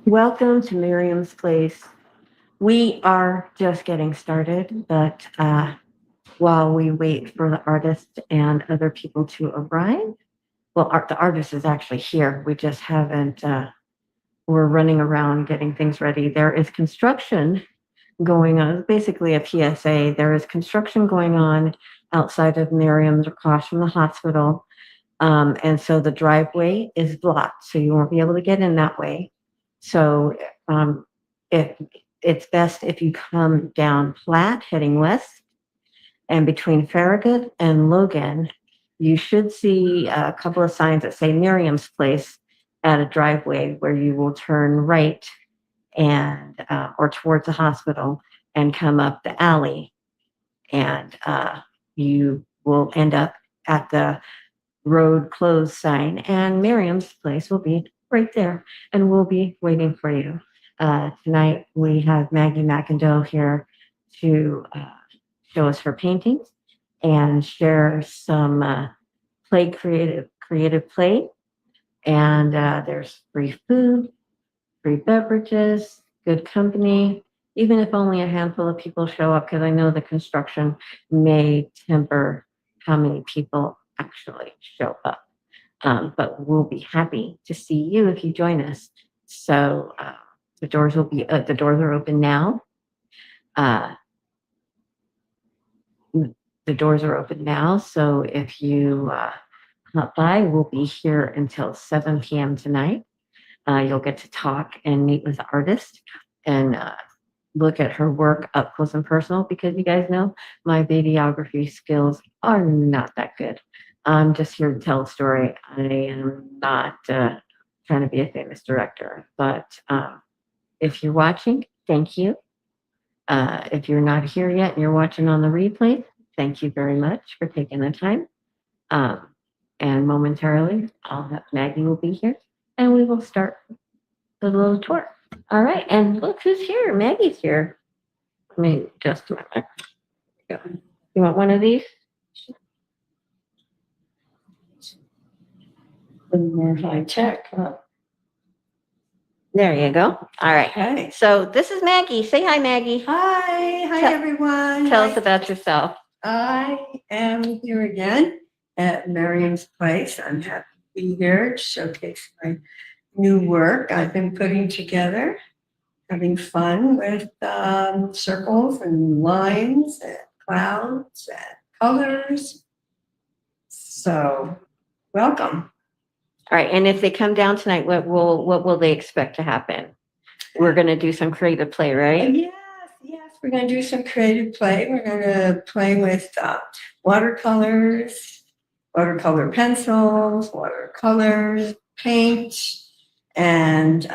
Welcome to Miriam's Place. We are just getting started, but while we wait for the artist and other people to arrive, well, the artist is actually here. We just haven't, we're running around getting things ready. There is construction going on, basically a PSA. There is construction going on outside of Miriam's across from the hospital. And so the driveway is blocked, so you won't be able to get in that way. So it's best if you come down Platte, heading west, and between Farragut and Logan, you should see a couple of signs that say Miriam's Place at a driveway where you will turn right and or towards the hospital and come up the alley, and you will end up at the road closed sign, and Miriam's Place will be right there, and we'll be waiting for you. Tonight we have Maggie MacIndoe here to show us her paintings and share some creative play. And there's free food, free beverages, good company, even if only a handful of people show up, because I know the construction may temper how many people actually show up. But we'll be happy to see you if you join us. So the doors are open now. The doors are open now. So if you come by, we'll be here until 7 p.m. tonight. You'll get to talk and meet with the artist and look at her work up close and personal, because you guys know my videography skills are not that good. I'm just here to tell a story. I am not trying to be a famous director, but if you're watching, thank you. If you're not here yet and you're watching on the replay, thank you very much for taking the time. And momentarily, Maggie will be here and we will start the little tour. All right, and look who's here. Maggie's here. Let me just a minute. You want one of these? More high tech. Huh? There you go. All right. Okay. So this is Maggie. Say hi, Maggie. Hi everyone. Tell us about yourself. I am here again at Miriam's Place. I'm happy to be here to showcase my new work I've been putting together, having fun with circles and lines and clouds and colors. So welcome. All right, and if they come down tonight, what will they expect to happen? We're going to do some creative play, right? Yes, we're going to do some creative play. We're going to play with watercolors, watercolor pencils, watercolors, paint, and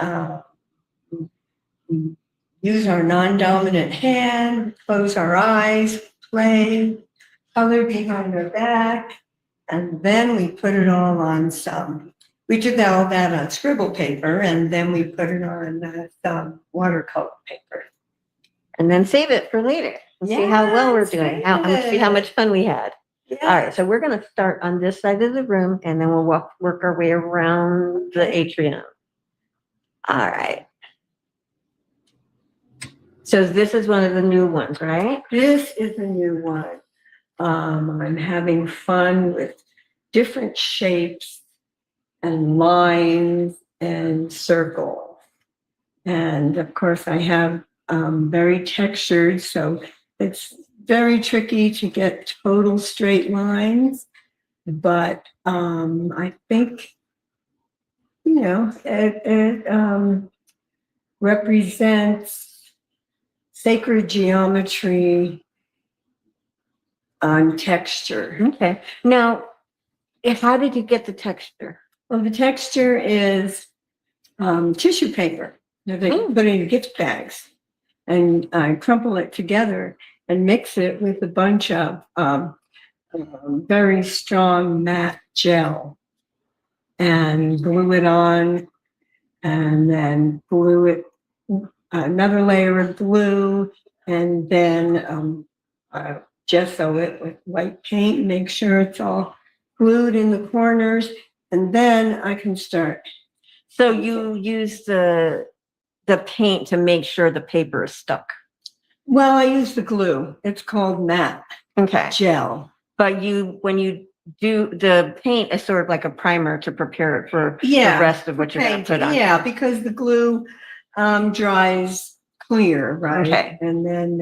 use our non-dominant hand, close our eyes, play, color behind our back, and then we put it all on we did all that on scribble paper, and then we put it on watercolor paper. And then save it for later. We'll see how well we're doing. See how much fun we had. Yes. All right, so we're going to start on this side of the room, and then we'll work our way around the atrium. All right. So this is one of the new ones, right? This is a new one. I'm having fun with different shapes and lines and circles. And of course I have very textured, so it's very tricky to get total straight lines. But I think, it represents sacred geometry on texture. Okay. Now, how did you get the texture? Well, the texture is tissue paper that they put in gift bags, and I crumple it together and mix it with a bunch of very strong matte gel, and glue it on, and then glue it another layer of glue, and then gesso it with white paint, make sure it's all glued in the corners, And then I can start. So you use the paint to make sure the paper is stuck. Well, I use the glue. It's called matte Okay. gel. But when you do the paint is sort of like a primer to prepare it for the rest of what you're going to put on. Yeah, because the glue dries clear, right? Okay. And then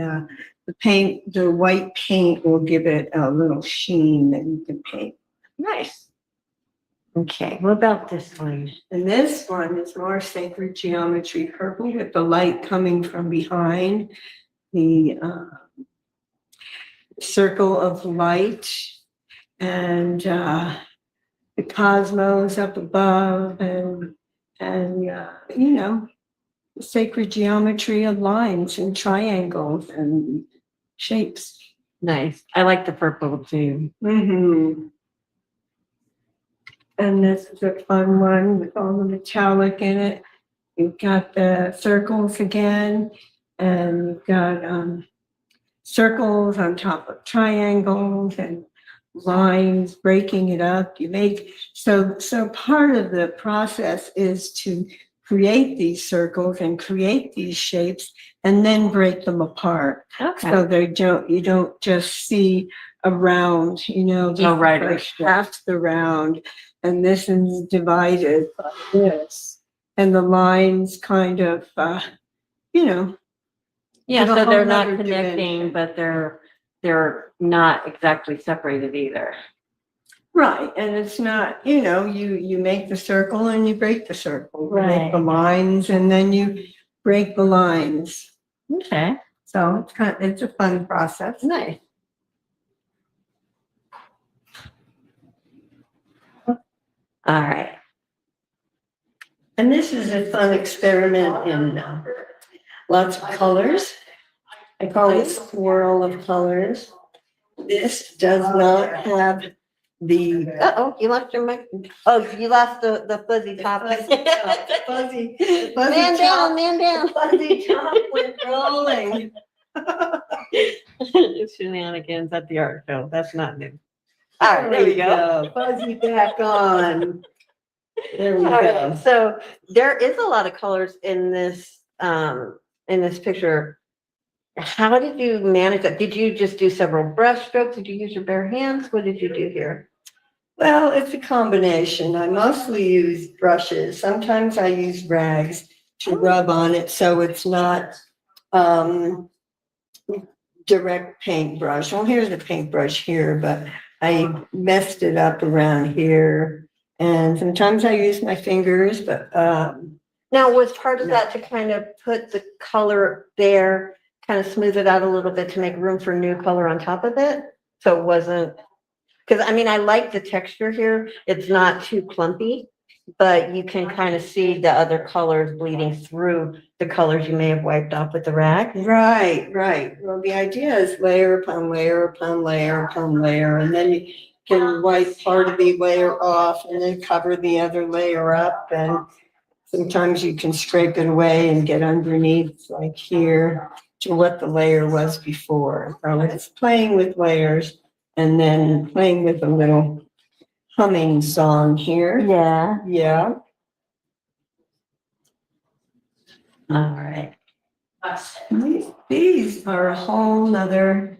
the white paint will give it a little sheen that you can paint. Nice. Okay, what about this one? And this one is more sacred geometry purple with the light coming from behind, the circle of light, and the cosmos up above, and you know, the sacred geometry of lines and triangles and shapes. Nice. I like the purple too. Mm-hmm. And this is a fun one with all the metallic in it. You've got the circles again, and you've got circles on top of triangles and lines, breaking it up. You make so part of the process is to create these circles and create these shapes and then break them apart. Okay. So you don't just see a round, right. half the round, and this is divided by this, and the lines kind of, Yeah, give a so they're whole not nother connecting, dimension. but they're not exactly separated either. Right, and it's not, you make the circle and you break the circle. You make the Right. lines and then you break the lines. Okay. So it's a fun process. Nice. All right. And this is a fun experiment in lots of colors. I call it swirl of colors. This does not have the You left your mic. Oh, you left the fuzzy top. fuzzy Man top. down, man down. Fuzzy top went rolling. Shenanigans at the art show. That's not new. All right, there we go. Fuzzy back on. There we All go. right, so there is a lot of colors in this picture. How did you manage that? Did you just do several brush strokes? Did you use your bare hands? What did you do here? Well, it's a combination. I mostly use brushes. Sometimes I use rags to rub on it so it's not direct paintbrush. Well, here's a paintbrush here, but I messed it up around here. And sometimes I use my fingers, but Now, was part of that to kind of put the color there, kind of smooth it out a little bit to make room for new color on top of it? So it wasn't, because I like the texture here. It's not too clumpy, but you can kind of see the other colors bleeding through the colors you may have wiped off with the rag. right. Well, the idea is layer upon layer upon layer upon layer, and then you can wipe part of the layer off and then cover the other layer up. And sometimes you can scrape it away and get underneath, like here, to what the layer was before. So it's playing with layers and then playing with a little humming song here. Yeah. Yeah. All right. These are a whole nother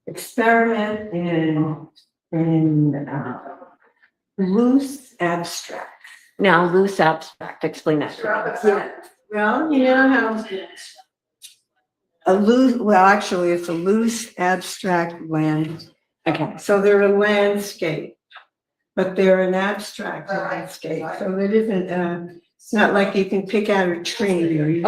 experiment in loose abstract. Now, loose abstract, explain that. Yeah. Well, you know how actually it's a loose abstract land. Okay. So they're a landscape, but they're an abstract landscape. So it isn't, it's not like you can pick out a tree or you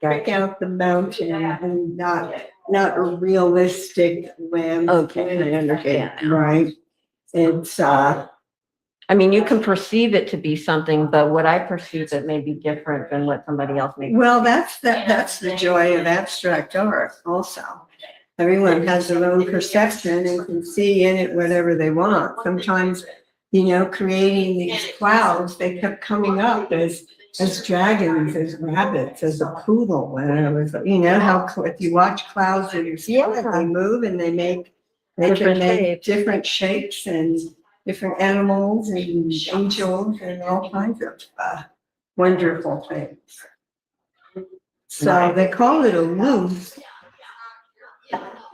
pick out the mountain and not a realistic landscape. Okay, I understand. Right. It's, you can perceive it to be something, but what I perceive it may be different than what somebody else may. well, that's the joy of abstract art also. Everyone has their own perception and can see in it whatever they want. Sometimes, creating these clouds, they kept coming up as dragons, as rabbits, as a poodle. And it was, how if you watch clouds in your sky, they move and they can make different shapes and different animals and angels and all kinds of wonderful things. So they call it a loose,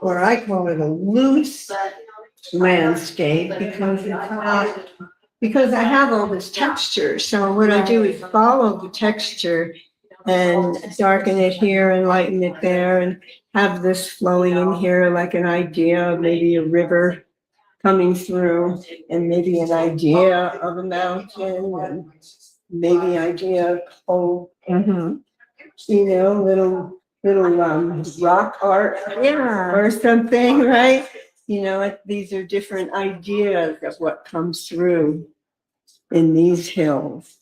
or I call it a loose landscape because it's not, because I have all this texture. So what I do is follow the texture and darken it here and lighten it there and have this flowing in here like an idea of maybe a river coming through and maybe an idea of a mountain and maybe idea of hope. You know, little rock art or something, right? You know, these are different ideas of what comes through in these hills.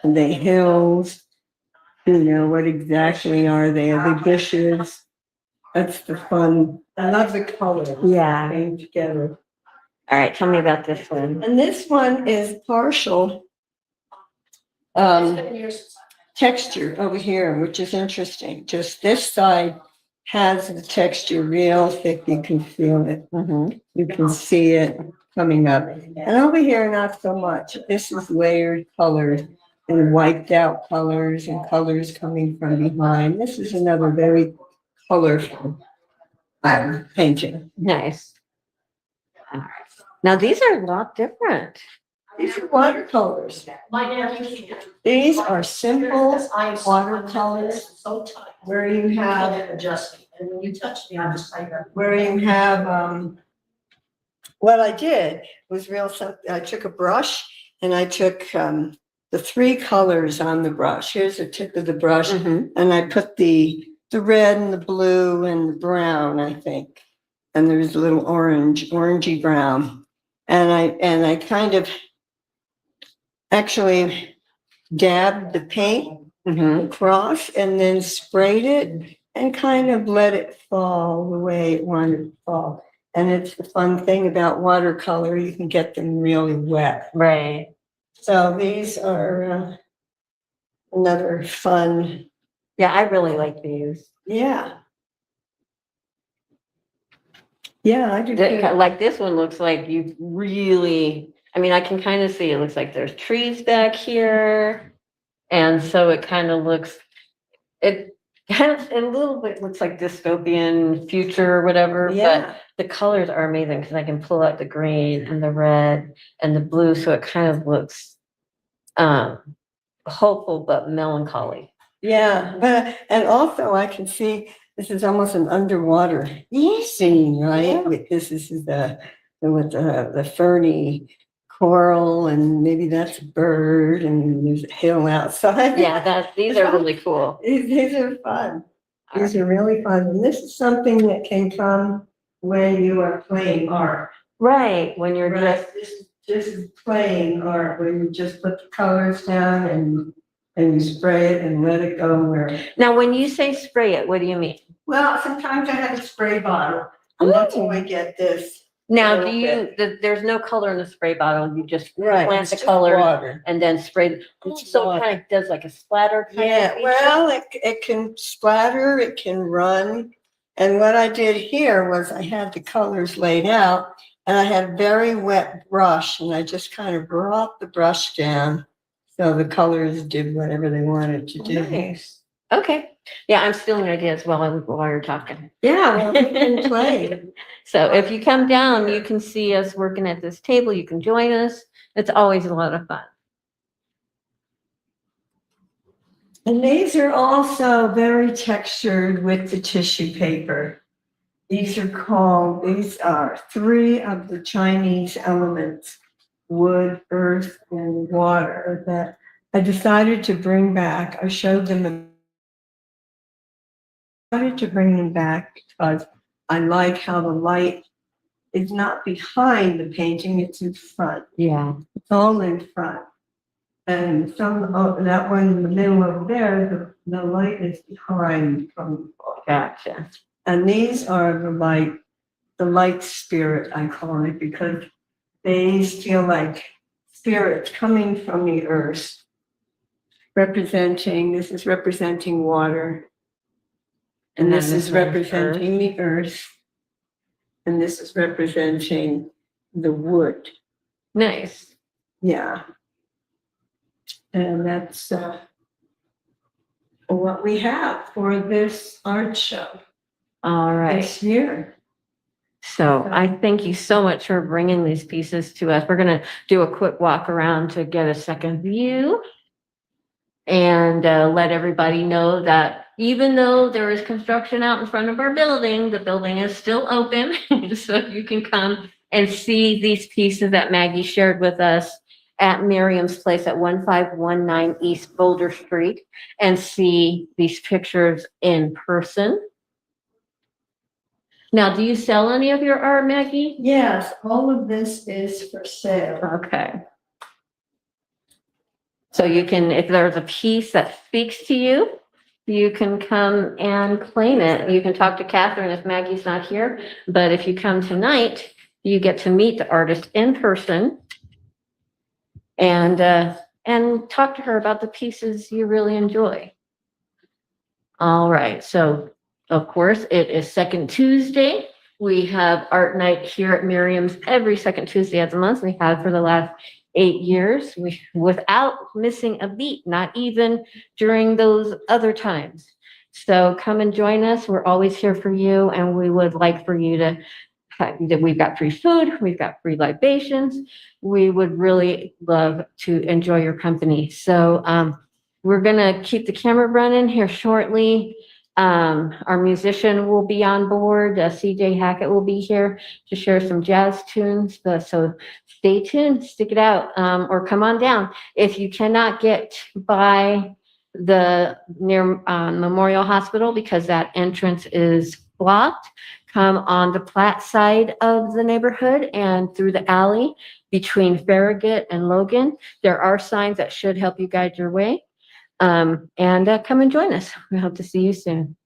And the hills, you know, what exactly are they? Are they bushes? That's the fun. I love the colors. Yeah. Came together. All right, tell me about this one. And this one is partial texture over here, which is interesting. Just this side has the texture real thick. You can feel it. You can see it coming up. And over here, not so much. This is layered colors and wiped out colors and colors coming from behind. This is another very colorful painting. Nice. All right. Now these are a lot different. These are watercolors. These are simple watercolors where you have what I did was real simple. I took a brush and I took the three colors on the brush. Here's the tip of the brush, and I put the red and the blue and the brown, I think. And there's a little orangey brown. And I kind of actually dabbed the paint across and then sprayed it and kind of let it fall the way it wanted to fall. And it's the fun thing about watercolor, you can get them really wet. Right. So these are another fun. Yeah, I really like these. Yeah. Yeah, I do too. Like this one looks like you really, I mean, I can kind of see it looks like there's trees back here. And so it kind of looks, it kind of a little bit looks like dystopian future or whatever, Yeah. but the colors are amazing because I can pull out the green and the red and the blue. So it kind of looks hopeful, but melancholy. Yeah, but and also I can see this is almost an underwater scene, right? Yeah. With this is the ferny coral, and maybe that's a bird, and there's a hill outside. Yeah, these are really cool. These are fun. These are really fun. And this is something that can come when you are playing art. Right, when you're Right. This is playing art, where you just put the colors down and you spray it and let it go where. Now, when you say spray it, what do you mean? Well, sometimes I have a spray bottle, and that's how I get this. Now, little bit. there's no color in the spray bottle, you just Right. plant it's the just color water. and then spray. It's So it water. kind of does like a splatter kind of Yeah, feature? well, it can splatter, it can run. And what I did here was I had the colors laid out, and I had a very wet brush, and I just kind of brought the brush down so the colors did whatever they wanted to do. Nice. Okay. Yeah, I'm stealing ideas while you're talking. Yeah, well, we can play. So if you come down, you can see us working at this table. You can join us. It's always a lot of fun. And these are also very textured with the tissue paper. These are three of the Chinese elements: wood, earth, and water, that I decided to bring back. I showed them. I wanted to bring them back because I like how the light is not behind the painting, it's in front. Yeah. It's all in front. And that one in the middle over there, the light is behind from. Gotcha. And these are the light spirit, I call it, because they feel like spirits coming from the earth, this is representing water, and this is representing the earth, and this is representing the wood. Nice. Yeah. And that's what we have for this art show All right. this year. So I thank you so much for bringing these pieces to us. We're going to do a quick walk around to get a second view and let everybody know that even though there is construction out in front of our building, the building is still open. So you can come and see these pieces that Maggie shared with us at Miriam's place at 1519 East Boulder Street and see these pictures in person. Now, do you sell any of your art, Maggie? Yes, all of this is for sale. Okay. So you can, if there's a piece that speaks to you, you can come and claim it. You can talk to Catherine if Maggie's not here, but if you come tonight, you get to meet the artist in person and talk to her about the pieces you really enjoy. All right, so of course it is second Tuesday. We have art night here at Miriam's every second Tuesday of the month. We have for the last 8 years, without missing a beat, not even during those other times. So come and join us. We're always here for you, and we would like for you to. We've got free food, we've got free libations. We would really love to enjoy your company. So we're gonna keep the camera running here shortly. Our musician will be on board. CJ Hackett will be here to share some jazz tunes. So stay tuned, stick it out, or come on down. If you cannot get by the near Memorial Hospital because that entrance is blocked, come on the Platte side of the neighborhood and through the alley between Farragut and Logan. There are signs that should help you guide your way. And come and join us. We hope to see you soon.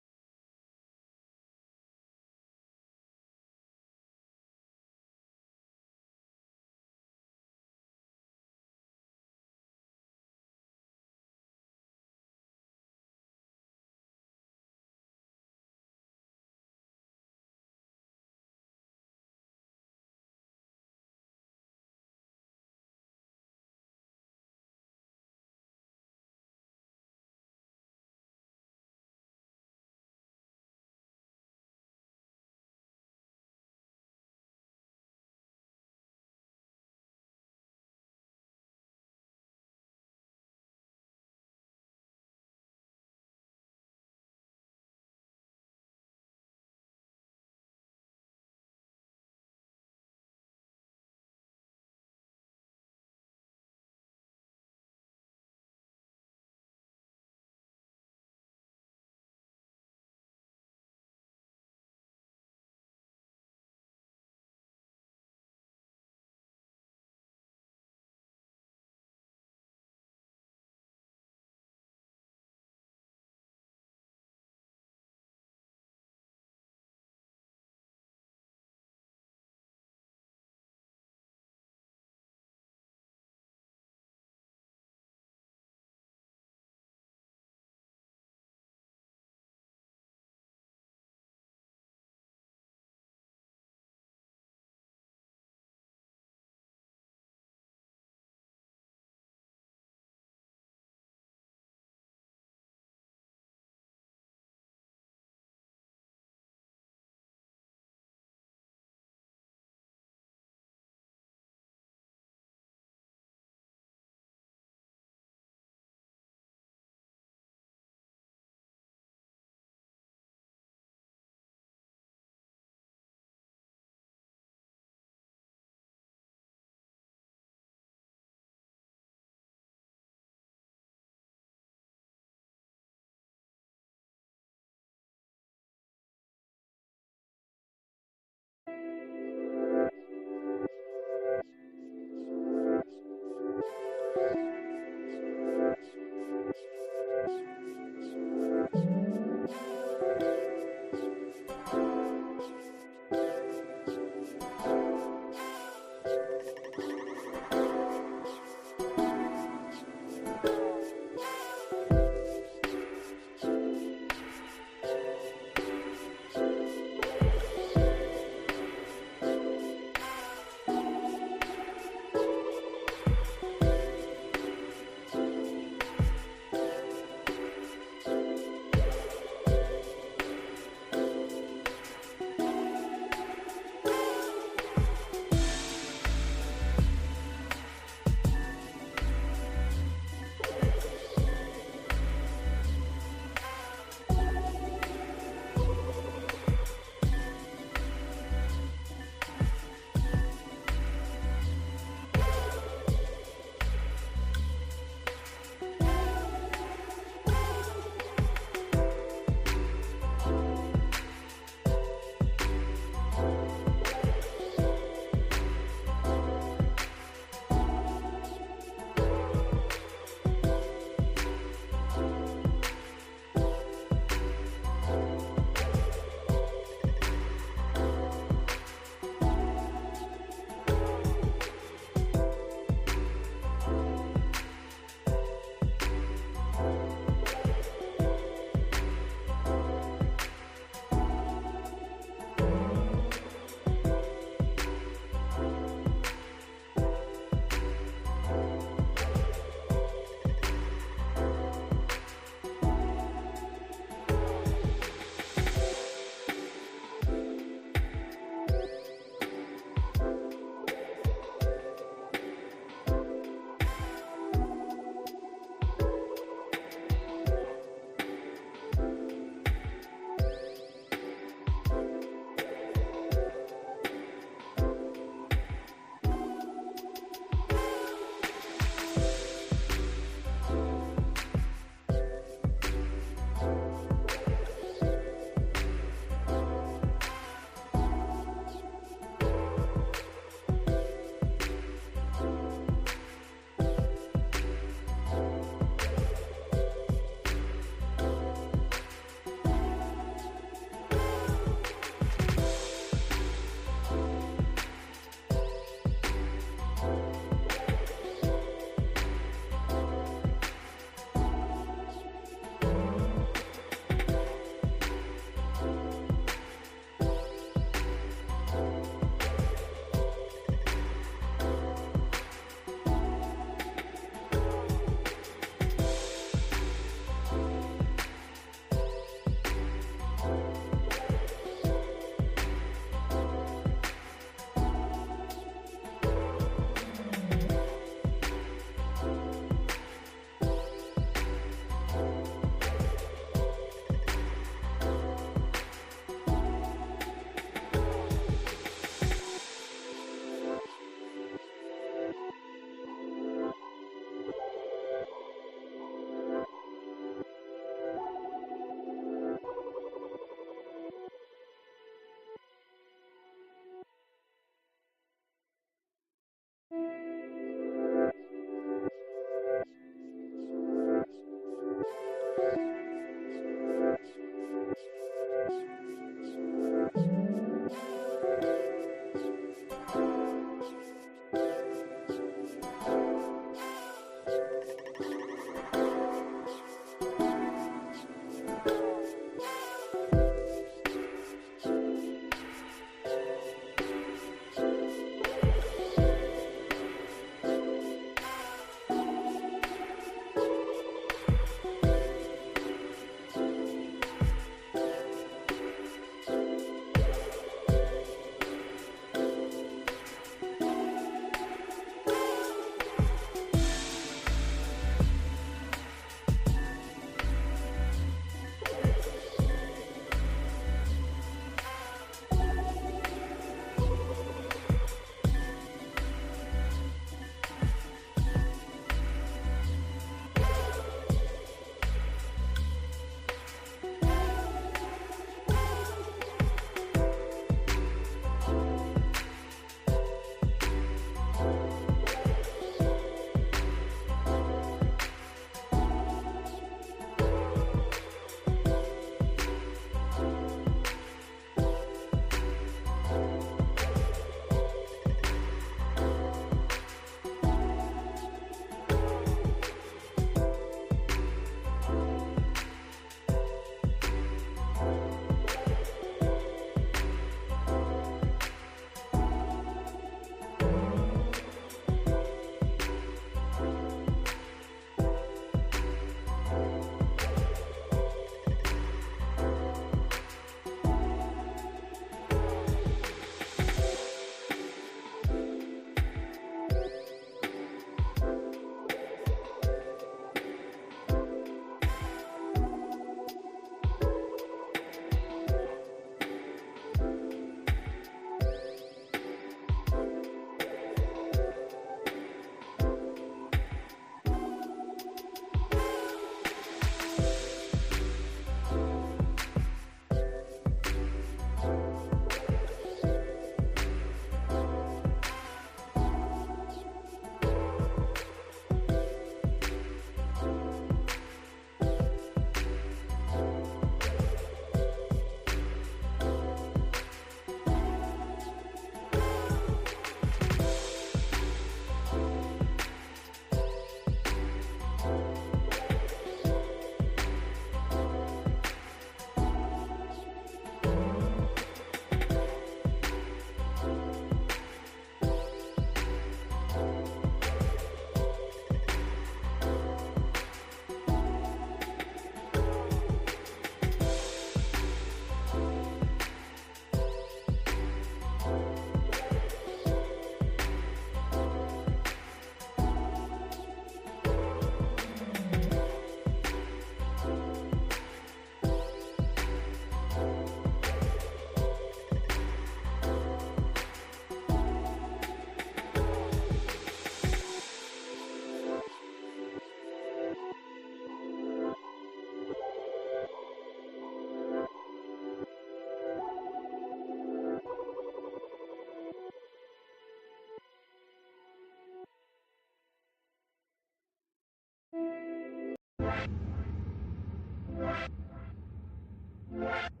Thank you.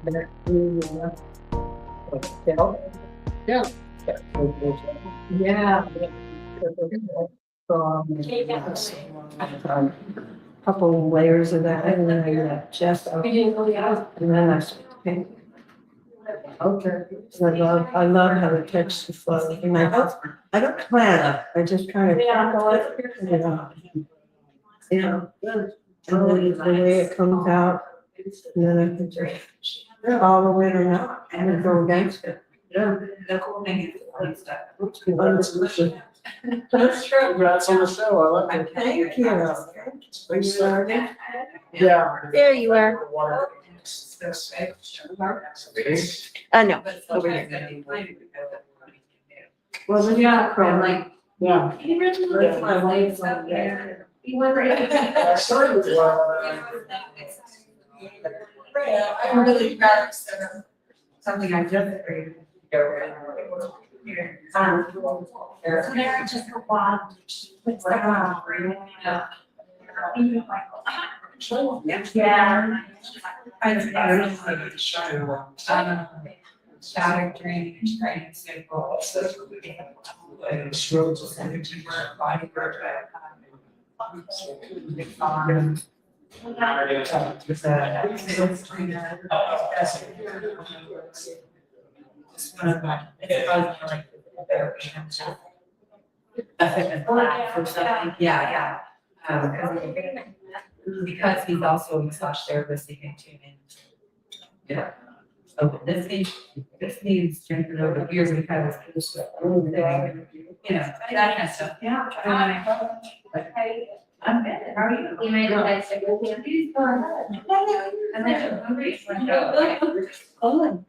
Yeah. Yeah. Couple layers of that, and then just, and then I start to paint. Okay. I love how the text is flowing, and I don't plan it, I just kind of tackle it, you know. And then the way it comes out, and then I can just follow it or not, and then go against it. Yeah, the cool thing is stuff. That's true. Congrats on the show, I like it. Thank you. Thanks, yeah. There you are. No, over here. Well, then Yeah, I'm like, Yeah. he really lives my life up there. He went I started with, Yeah, I'm really proud of something I just created. So they're just a lot. It's like, yeah. Static drainage, training sample. Body work. Yeah. Because he's also a massage therapist, he can tune in. Yeah. So this needs strengthened over the years because it's, you know, that kind of stuff. Yeah. I'm good. How are you? You made a nice please go ahead. And then I'm hungry. Oh.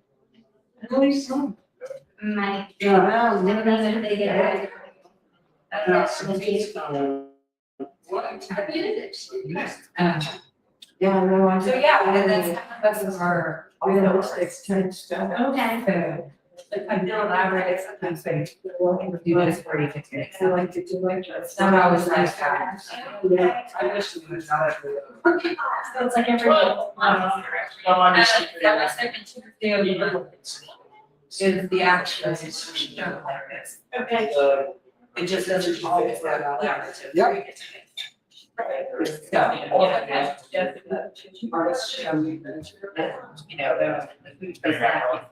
Really soon. My. Yeah. Yeah, no, So yeah, and that's our realistic type stuff. Okay. If I feel elaborate, sometimes I do this pretty technique. I like to do like that. It's not always nice that. Yeah. I wish it was not. So it's like every. My second Tuesday of the month is the action. It's done like this. Okay. It just doesn't always have collaborative. Yep. Artists show me that, you know, the food personality.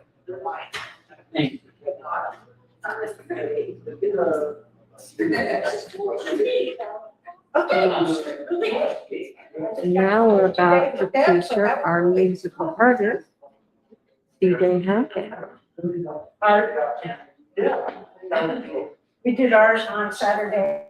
And now we're about to feature our musical artist, DJ Hackett. We did ours on Saturday.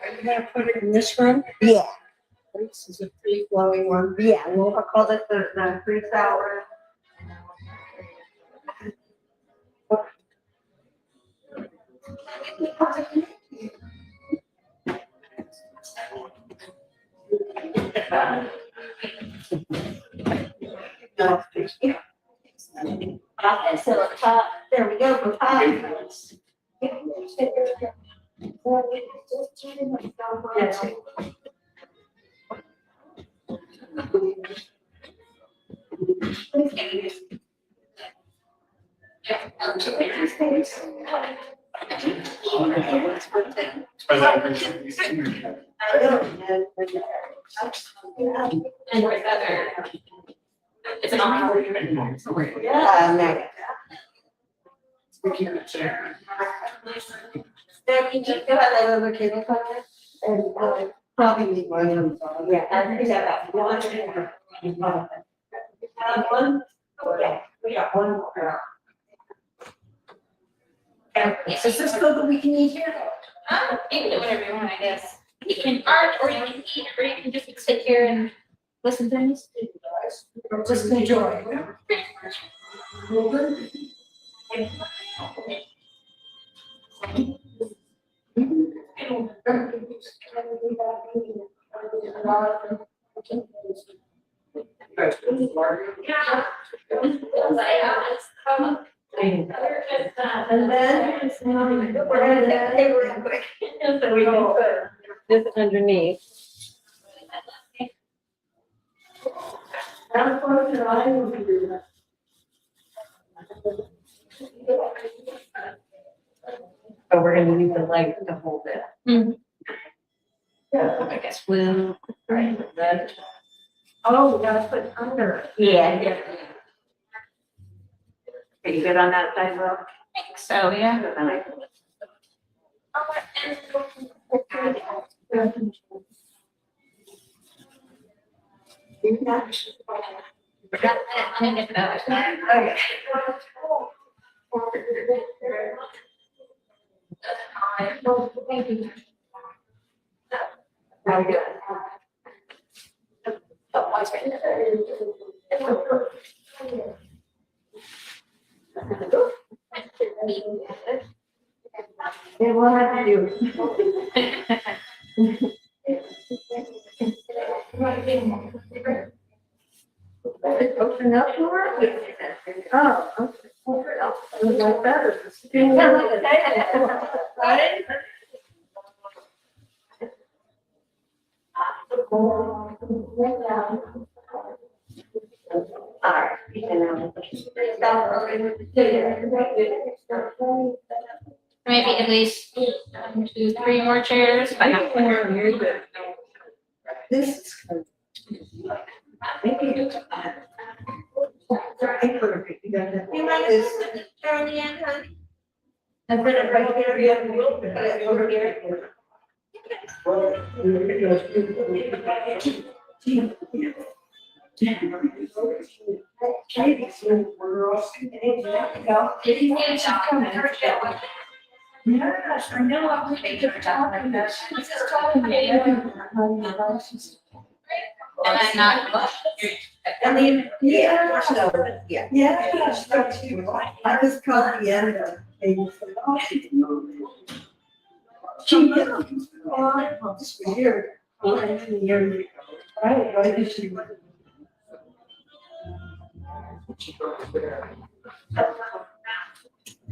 Are you gonna put it in this room? Yeah, This is a free flowing one. yeah, we'll call it the freestyle. So, there we go. And where's the other? It's an on. Yeah, Maggie. And Probably need my own. yeah, I think that one. One? Okay, we got one more. Is this code that we can eat here? You can do whatever you want, I guess. You can art, or you can eat, or you can just sit here and listen to things. Just enjoy. And then, we're gonna take real quick, so we can put this underneath. So we're gonna use the leg to hold it. Yeah, I guess we'll. Right, then. Oh, we gotta put under. Yeah. Are you good on that side, Will? I think so, yeah. Okay. It will have to do. Open up more? Oh, okay. It was like that. Right? Alright. Maybe at least 1, 2, 3 more chairs. But not one. This is good. You mind if turn the end, honey? And put it right here, over here. Yes, I know. I'm making her talk like that. She's just talking to me. And I'm not. I mean, Yeah. so, yeah. Yeah. I just caught the end of things. She did. Oh, it's weird. Right, why did she?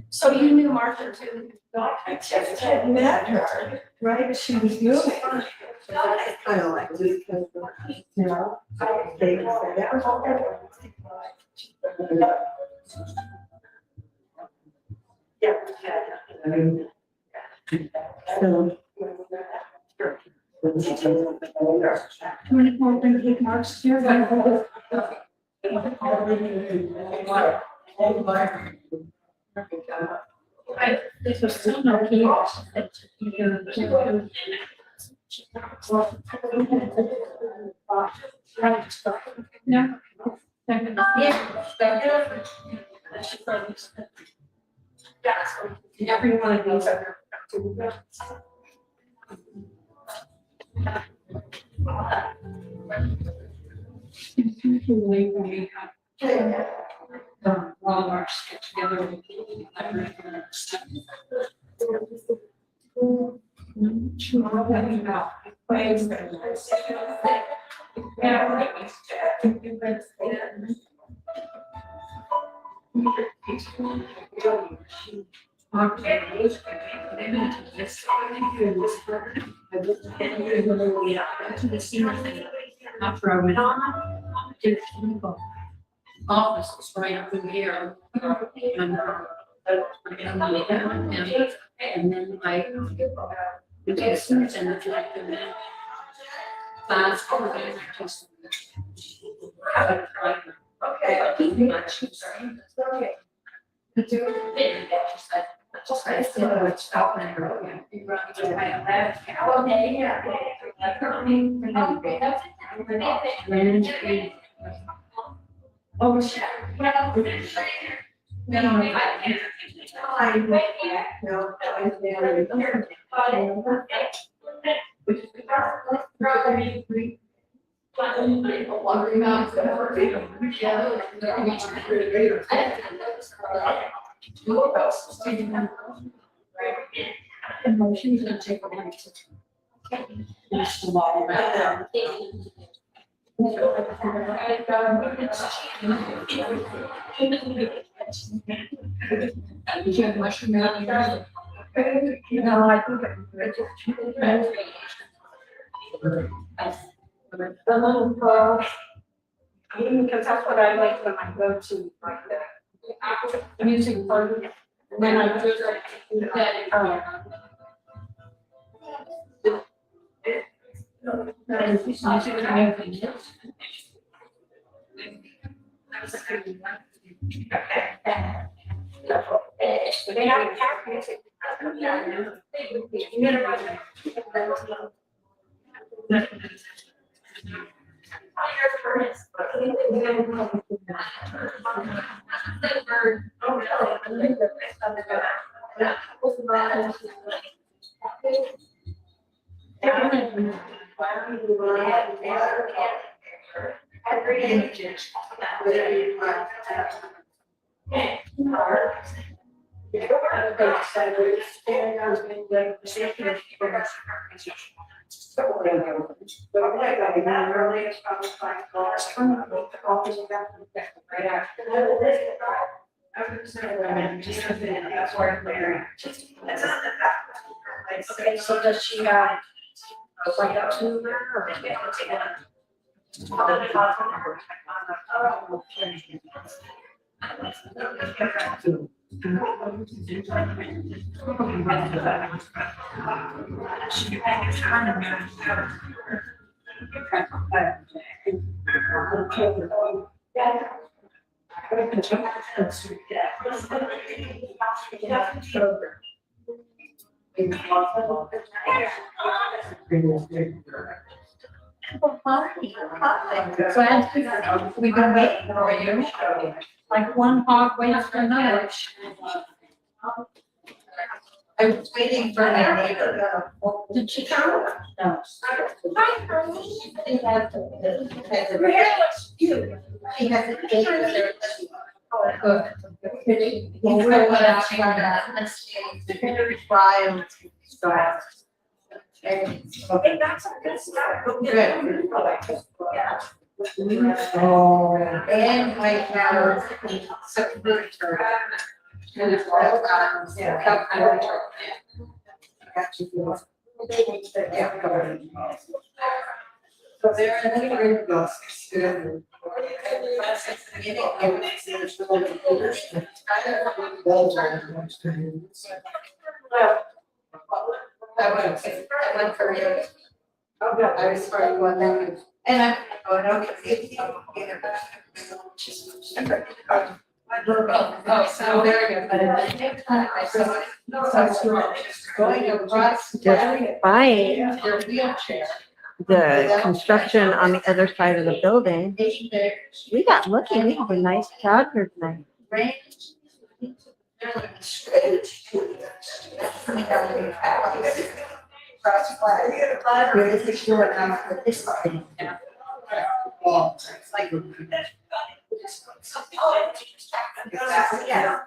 So you knew Martha too? I just had met her, right, as she was moving. I kind of like this, because, you know, they said that was all right. Yeah. So. Mark's here. This was still no key. No. Every one of these are. Walmart's get together with after I went on, office was right up in here. And then I did some and the class oh, shit. Emotions and take because that's what I like when I go to like the music party. And then I do that. They have music. Okay, so does she have like a tuner or? We've been waiting for you. Like one hog waits for another. I was waiting for my neighbor. Did she come? No. Hi, Carly. She has her hair looks cute. She has a date with her. Oh, good. Well, we're watching that. Let's see. Trial. Okay, that's a good start. Good. Yeah. Oh, and I have some fruit. And it's all gone. Yeah. So there are the books. I went for you. Oh, no, I was for you on that. And I'm going, okay. Oh, so very good. But at the same time, I saw going across Just by your wheelchair. the construction on the other side of the building, we got lucky. We have a nice crowd here tonight. cross flag. Where is it doing now with this side? Well, it's like. Yeah. Yeah.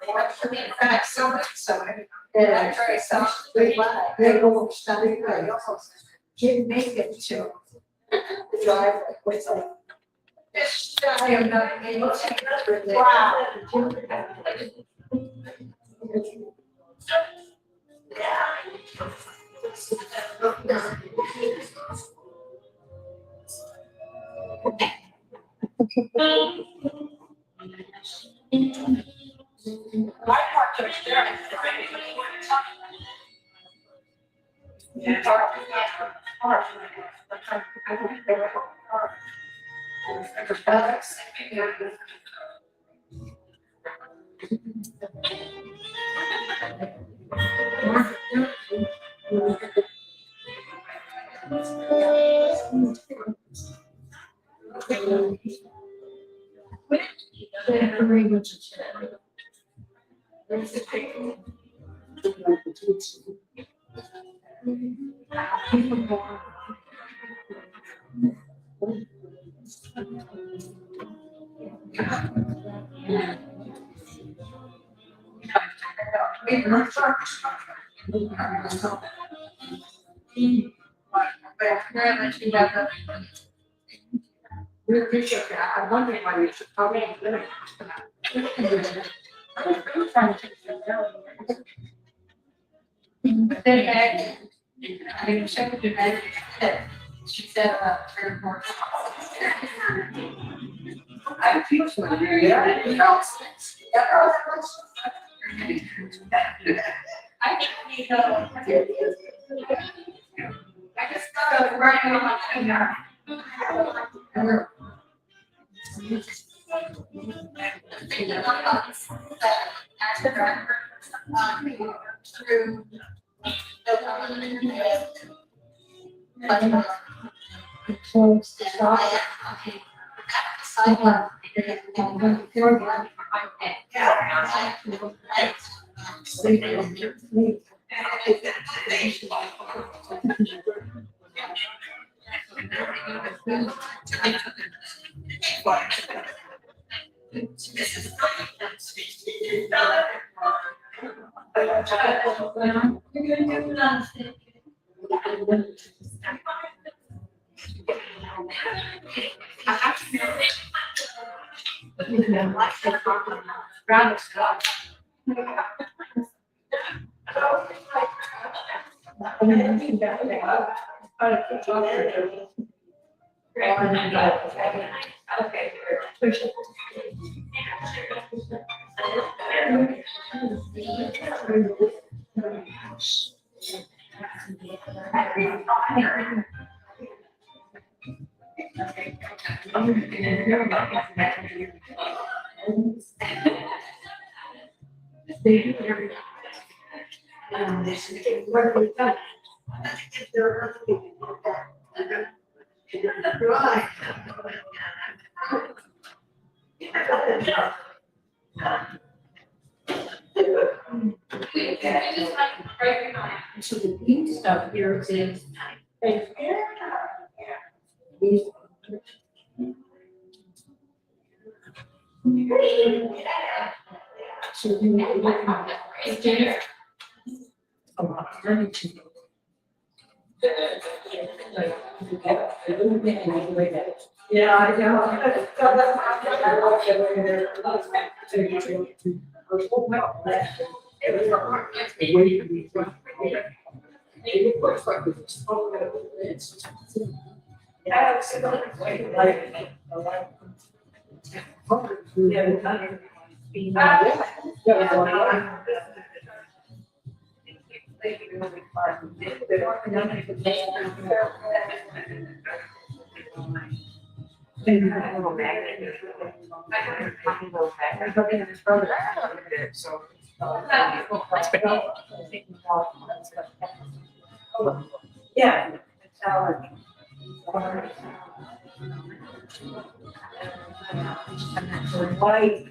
They go standing right. Didn't make it to the drive. What's like. I am not able to. Wow. I'm wondering why you should probably. But then I mean, check with your Maggie that she said about 3 or 4. I feel so. Yeah. I think I just started writing on my finger. Through So the pink stuff here is. Yeah, I know. Yeah. White.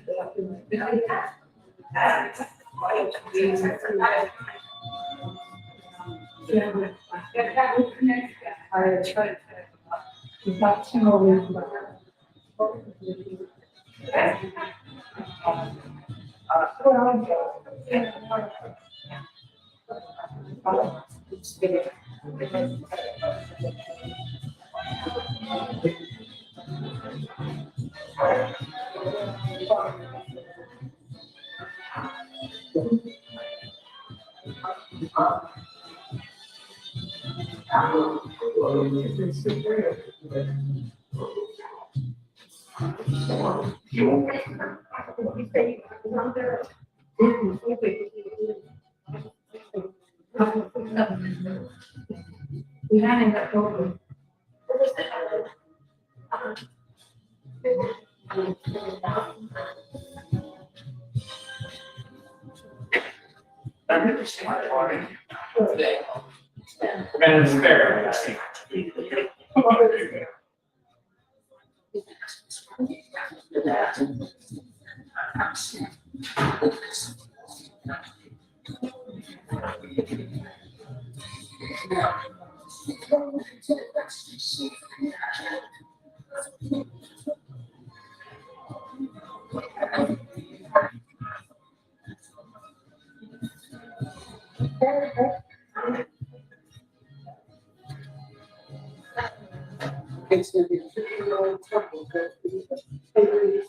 It's gonna be a 50-year-old trouble, but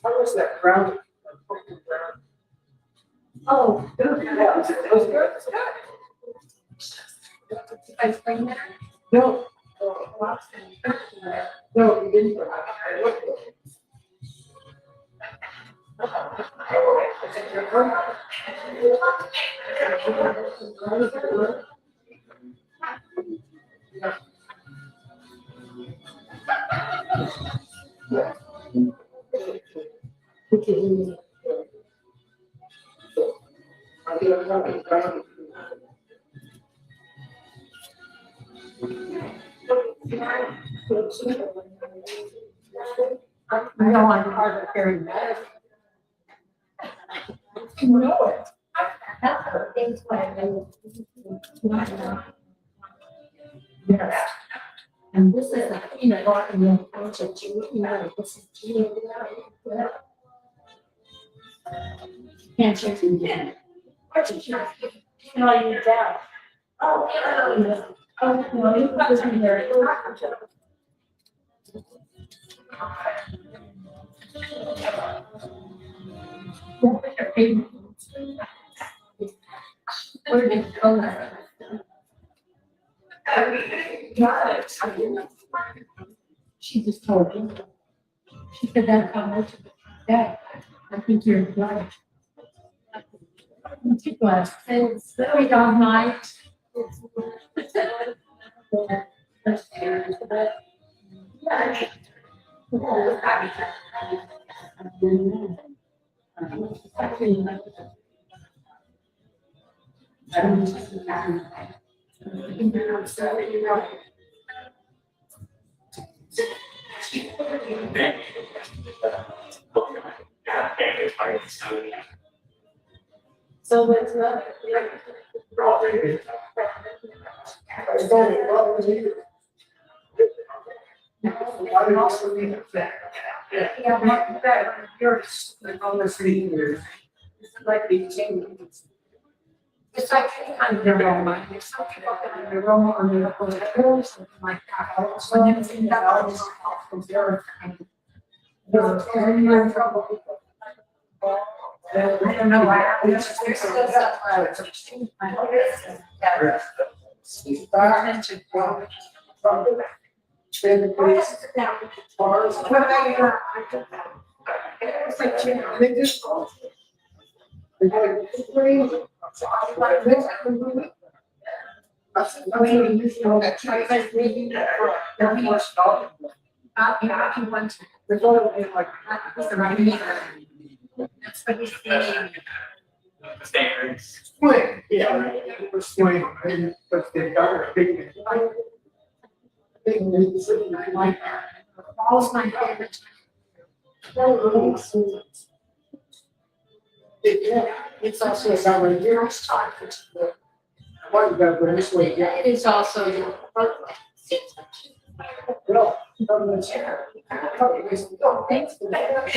how was that ground? Oh, yeah, it was good. I bring that. No. No, you didn't. I looked at it. I know I'm hard of hearing that. You know it. Yes. And this is a, what we approach it to, this is can't change it again. No, you're down. Oh, no, you've got to be very. Where did it go? She just told me. She said that's how much of that. I think you're right. It was. It's very dark night. So it's not. Like the changes. It's like any kind of aroma. There's some people that have aroma on their or something like that. So you think that all this from their kind. You're in trouble. I don't know why. There's still stuff. That's what he's saying. Standards. Swing, yeah, we're swing, but they've got a big. Like all's my favorite. Yeah, it's also about a year's time. One, you gotta go this way, yeah. It is also your birthday. Well, government's here. Oh, thanks for that.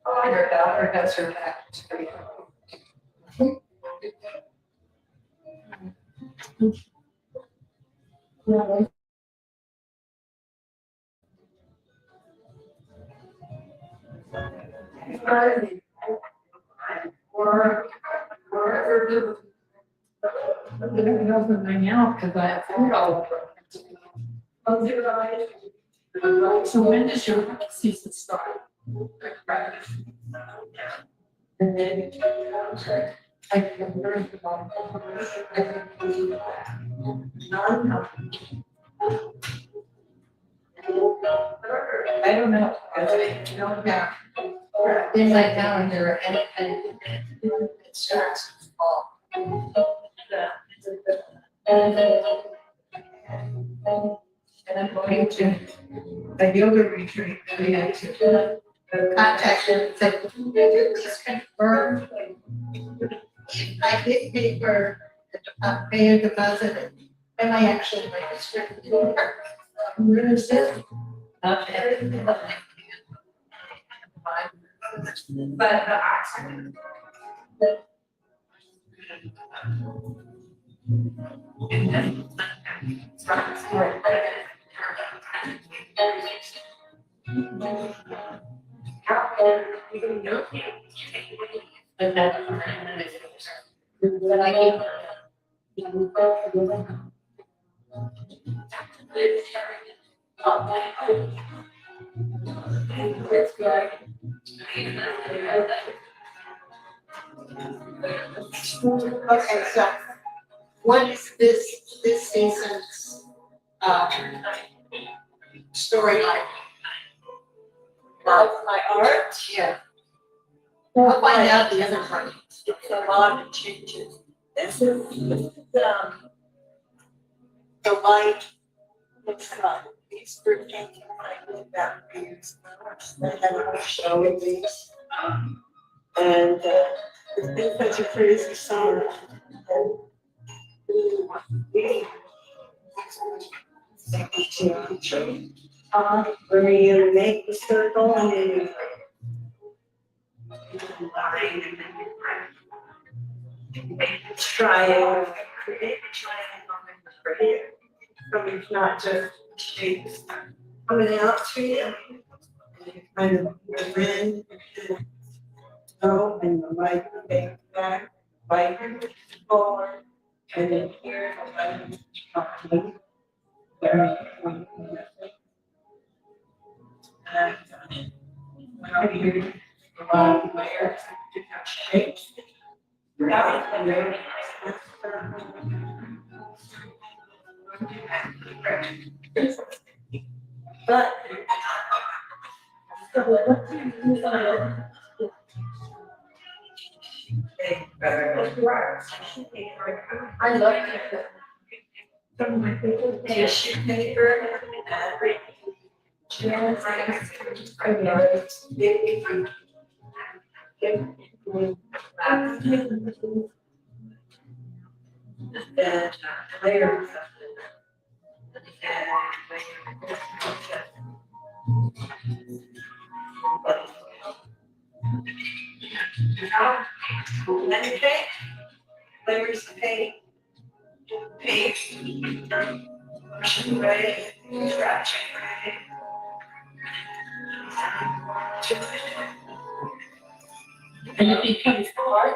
Oh, your daughter has her back. I'm gonna open my mouth because I have food all over. Close your eyes. So when does your season start? And then I can learn about. I don't know. In my calendar and it starts to fall. And I'm going to a yoga retreat. And I had to Contact them and say, "Could you please confirm if I did pay for, pay a deposit, am I actually registered?" Really sit. But But I gave Okay, so what is this season's, storyline? Of my art, Yeah. I'll find out the other part. it's a lot of changes. This is, the light, it's these fruit paintings I did that for years. I had a show with these. And, it's been such a crazy summer. And we where you make the circle and then you line and then you make a triangle, create a triangle and create it. So it's not just shapes coming out to you. And you kind of grin and go and the light goes back, light forward, and then here the light is coming. Very and when I hear a lot of layers of different shapes. But I love it. some of my favorite tissue paper and layers of meditate, layers of paint, paste, right, scratching, right. And it becomes hard.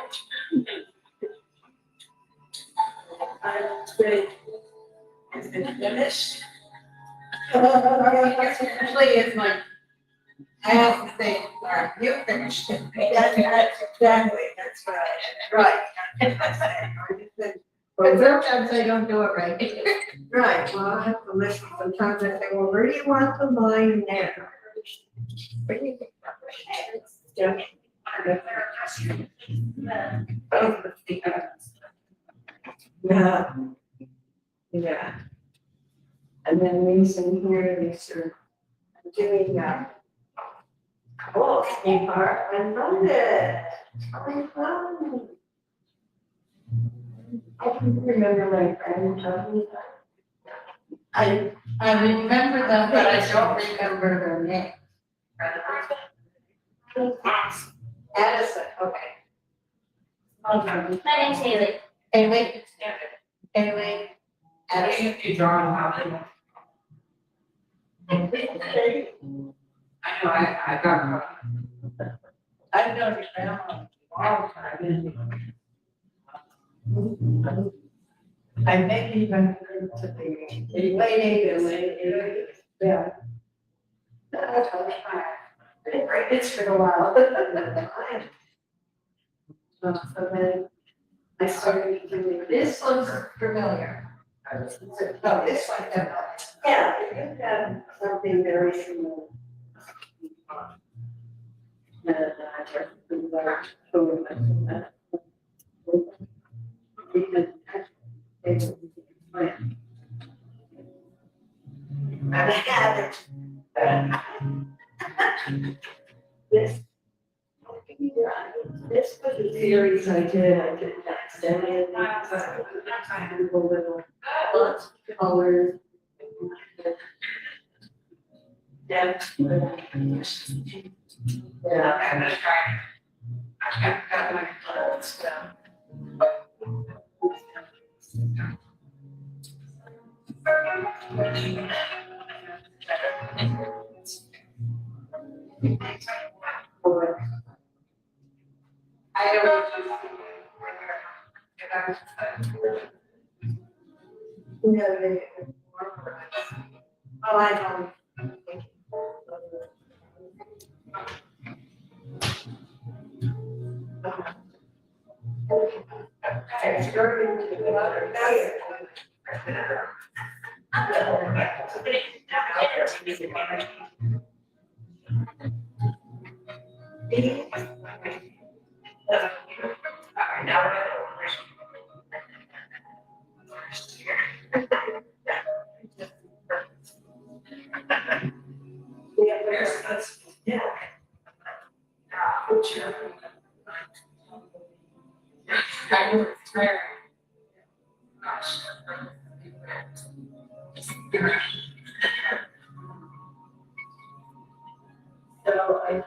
It's been finished. Usually it's like, I have to say, you finished it. That's exactly, that's right. Right. But sometimes I don't do it right. Right, well, I have to listen. Sometimes I say, well, where do you want the line there? Where do you think that is? Yeah. Yeah. Yeah. And then these in here, these are doing, oh, sweetheart, I love it. Oh, fun. I can remember my friend telling me that. I remember them, but I don't remember their name. Addison, okay. My name's Haley. Haley. Haley. Addison. You draw them out. I know, I got. I've known your family a long time. I may even heard to the late eighties. Yeah. It's been a while. So then I started doing This looks familiar. oh, this one, Yeah, you have something very similar. I just been like, showing myself that. Because they were planned. And I had it. This. This was a series I did accidentally. I had a little, lots of colors. Yeah. Yeah. I've got my clothes down. I don't. No, they. Oh, I don't. Okay, starting to the other yeah. So I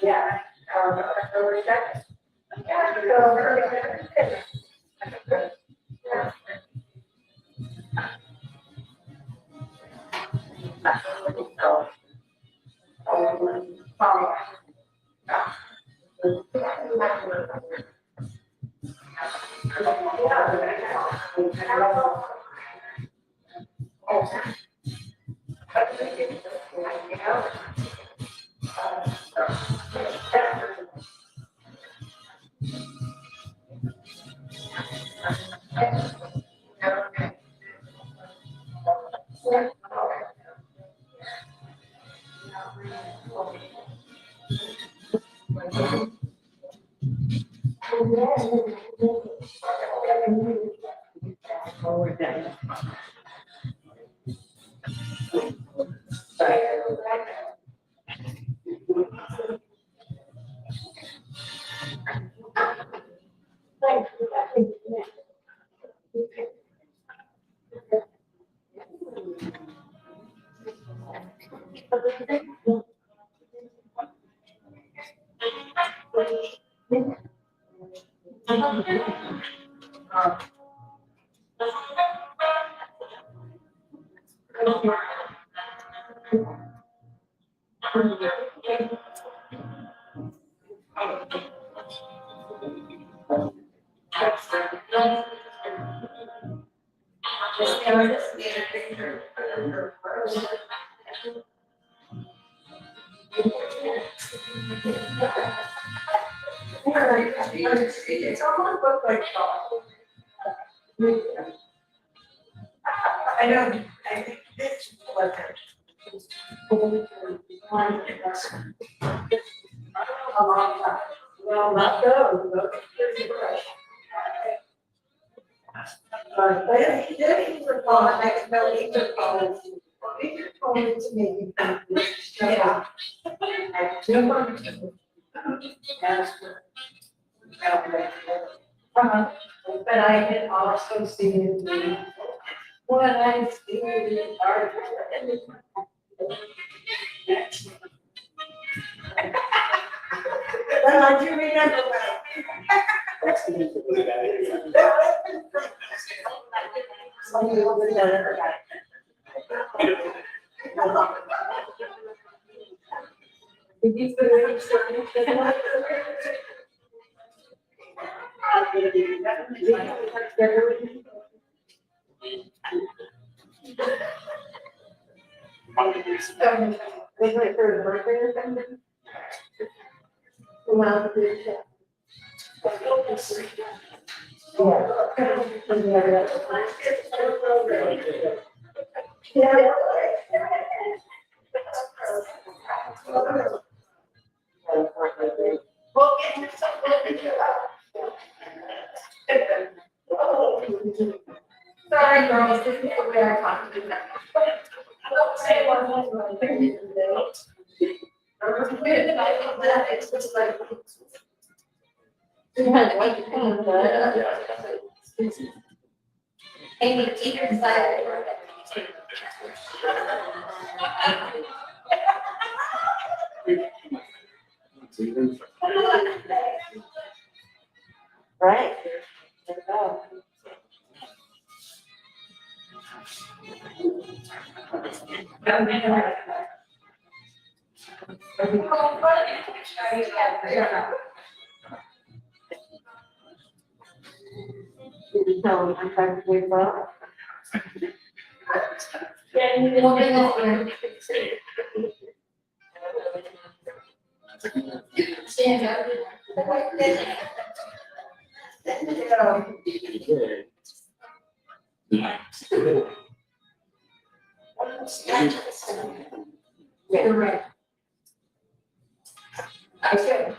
Yeah. It's almost look like I know, I think this was well, not those, but these are fun, I can know these are fun. These are fun to me. Yeah. But I can also see what I see in art. Well, I do remember that. They went for the birthday or something? Well, yeah. Well, get sorry, girls, this is the way I talk to them. Don't say one thing. It's just like. Amy, keep your side. Right. There we go. So I'm trying to do well. Stand up. You're right. I said.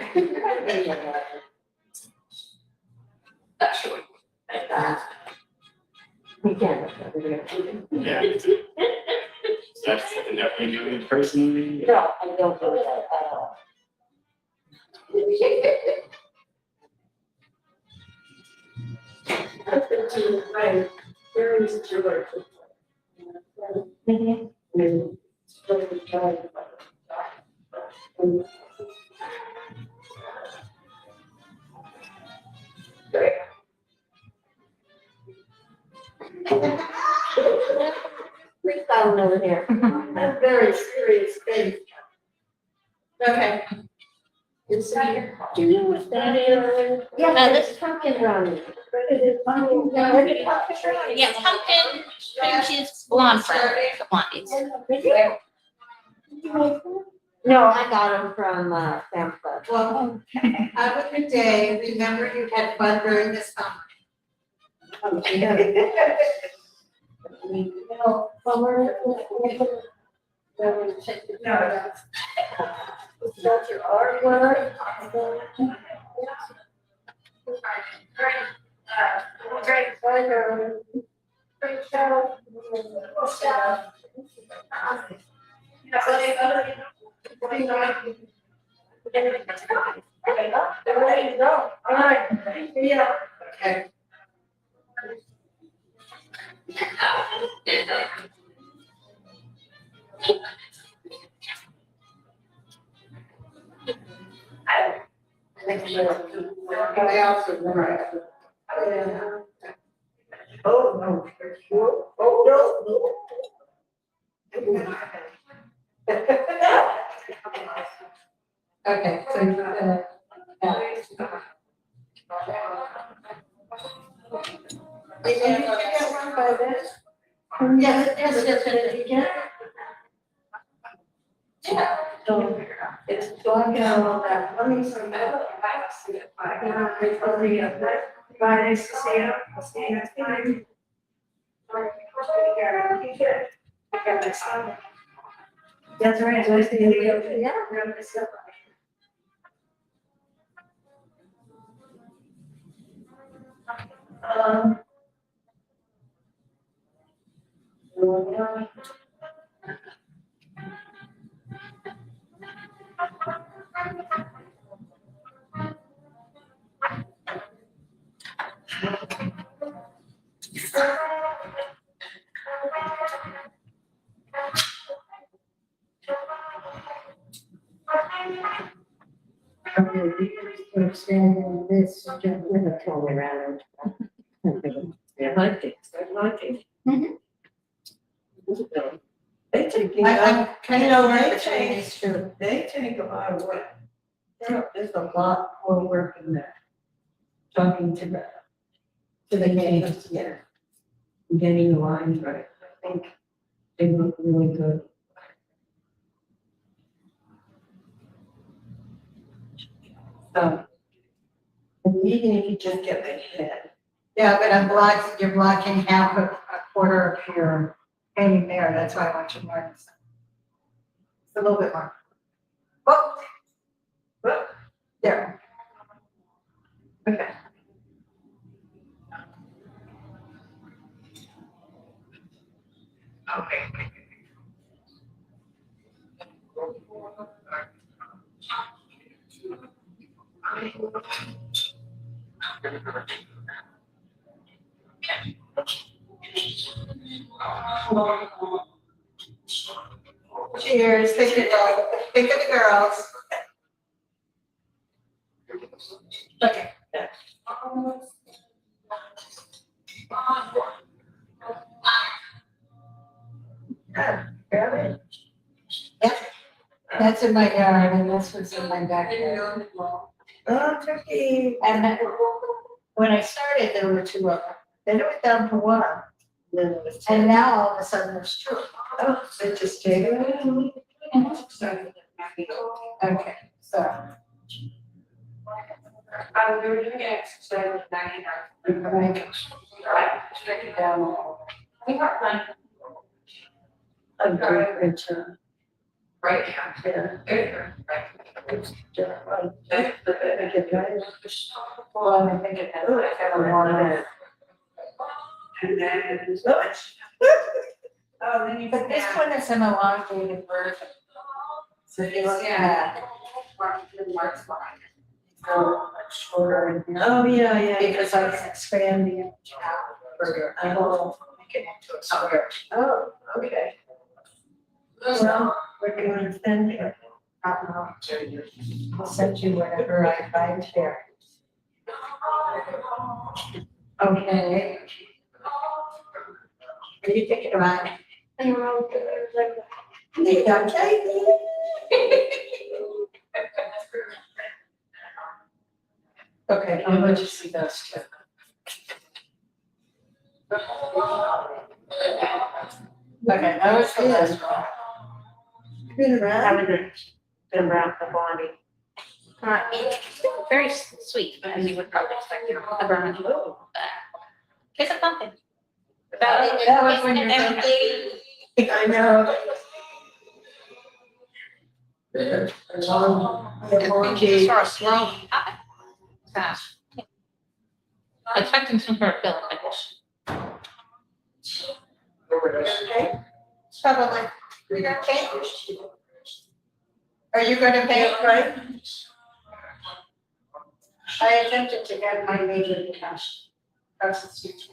We can. Yeah. That's something that we do personally. No, I don't do that at all. Right, there is George. here. A very serious thing. Okay. Is that, do you know what that is? Yeah, this is pumpkin brownie. Yeah, pumpkin, cream cheese, blonde friend, the blondies. No, I got them from, Sam's Club. Well, have a good day. Remember, you had fun during this summer. That's your artwork. Great show. They're ready to go. All right. Yeah. Okay. I also remember. Oh, no. Oh, no. Okay, so you're gonna. Did you get one by this? Yes, yes. Yeah. So it's going down on that, let me see. Bye, nice to see you. I'll see you next time. That's right, nice to meet you. Yeah. Um. This, with a tone around. I like it, I like it. Mhm. They take, I'm kind of over they between take, these two. they take a lot of work. There's a lot more work in there. Talking to the games, yeah. Getting the lines right, I think they look really good. So. And even if you just get the head. Yeah, but you're blocking half a quarter of your painting there, that's why I want you more. It's a little bit more. Oh, Well, there. okay. Okay. Cheers, think of the girls. Okay. Really? That's in my yard and this was in my backyard. Oh, turkey. And when I started, there were two of them. Then it went down to one. Then it was And 10. now all of a sudden there's two. Oh, so just stayed around. Okay, so. We were doing exercise with Maggie Check it down a little. We are planning I'm very rich. right now. Yeah. Good. Well, I think it has, I have a lot. And then. Oh, then you. But this one is an elongated version. So if you look at Mark's line. it's a little much shorter in here. Oh, yeah, yeah. Because I can expand the image out further. I will make it into a square. Oh, okay. Well, we're doing thin here. I'll send you whenever I find here. Okay. Are you thinking about it? And we're all like, they got Katie. Okay, I'll let you see those two. Okay, that was the last one. Been That around. was it. Been around the Blondie. Very sweet, as you would probably expect, you know, the brunch. Here's a pumpkin. That was when you're Everything. I know. Just sort of swirl. Fast. Expecting some sort of filling, I guess. Okay. Probably. You're gonna paint? Are you gonna paint, right? I attempted to get my major cash. Across the street.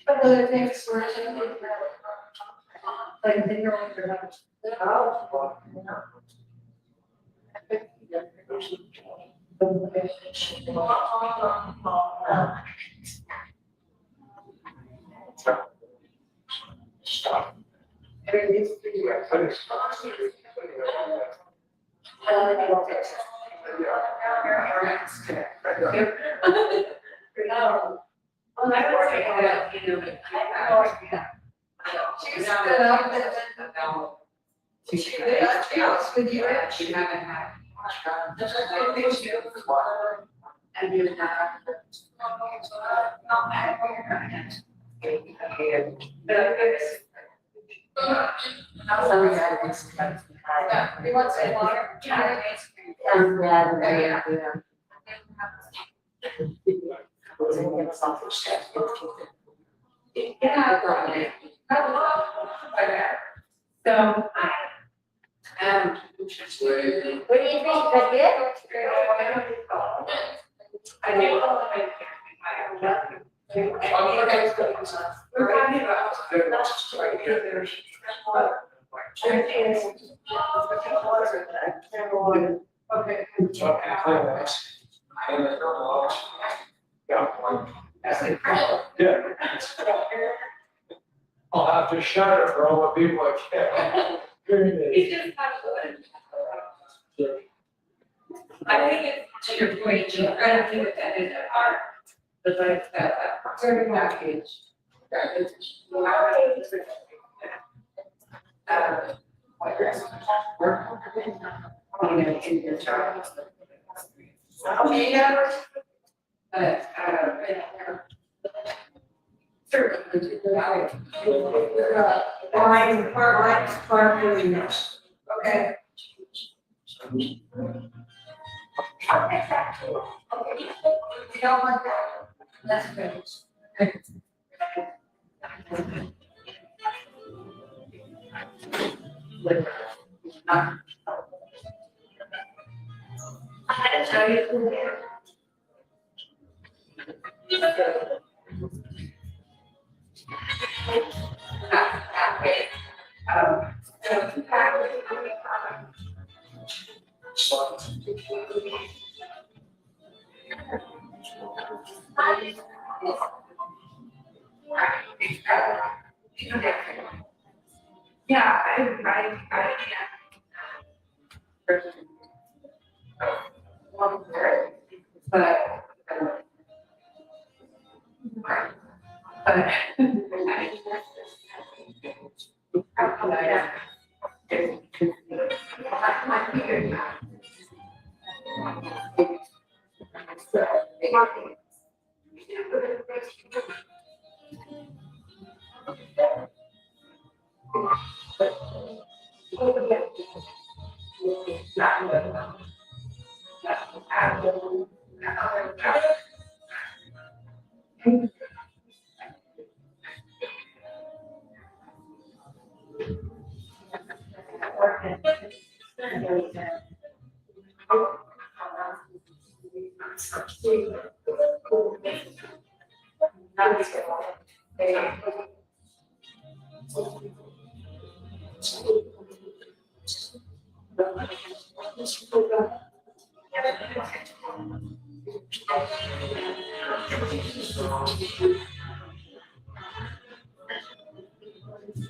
But other things were. Like the girl. Well, I would say that, you know, She's good up there. She With you. you haven't had. And you have. You want some water? So, What do you think, that I do. We're talking Okay. Yeah. I'll have to shut it for all the people I can't. It's just not good. I think it's to your point, you kind of think that is art, but like that certain package. You know, in your chart. But, sure. Line sparkliness. Okay. You don't want that. That's good. I tell you. Yeah, I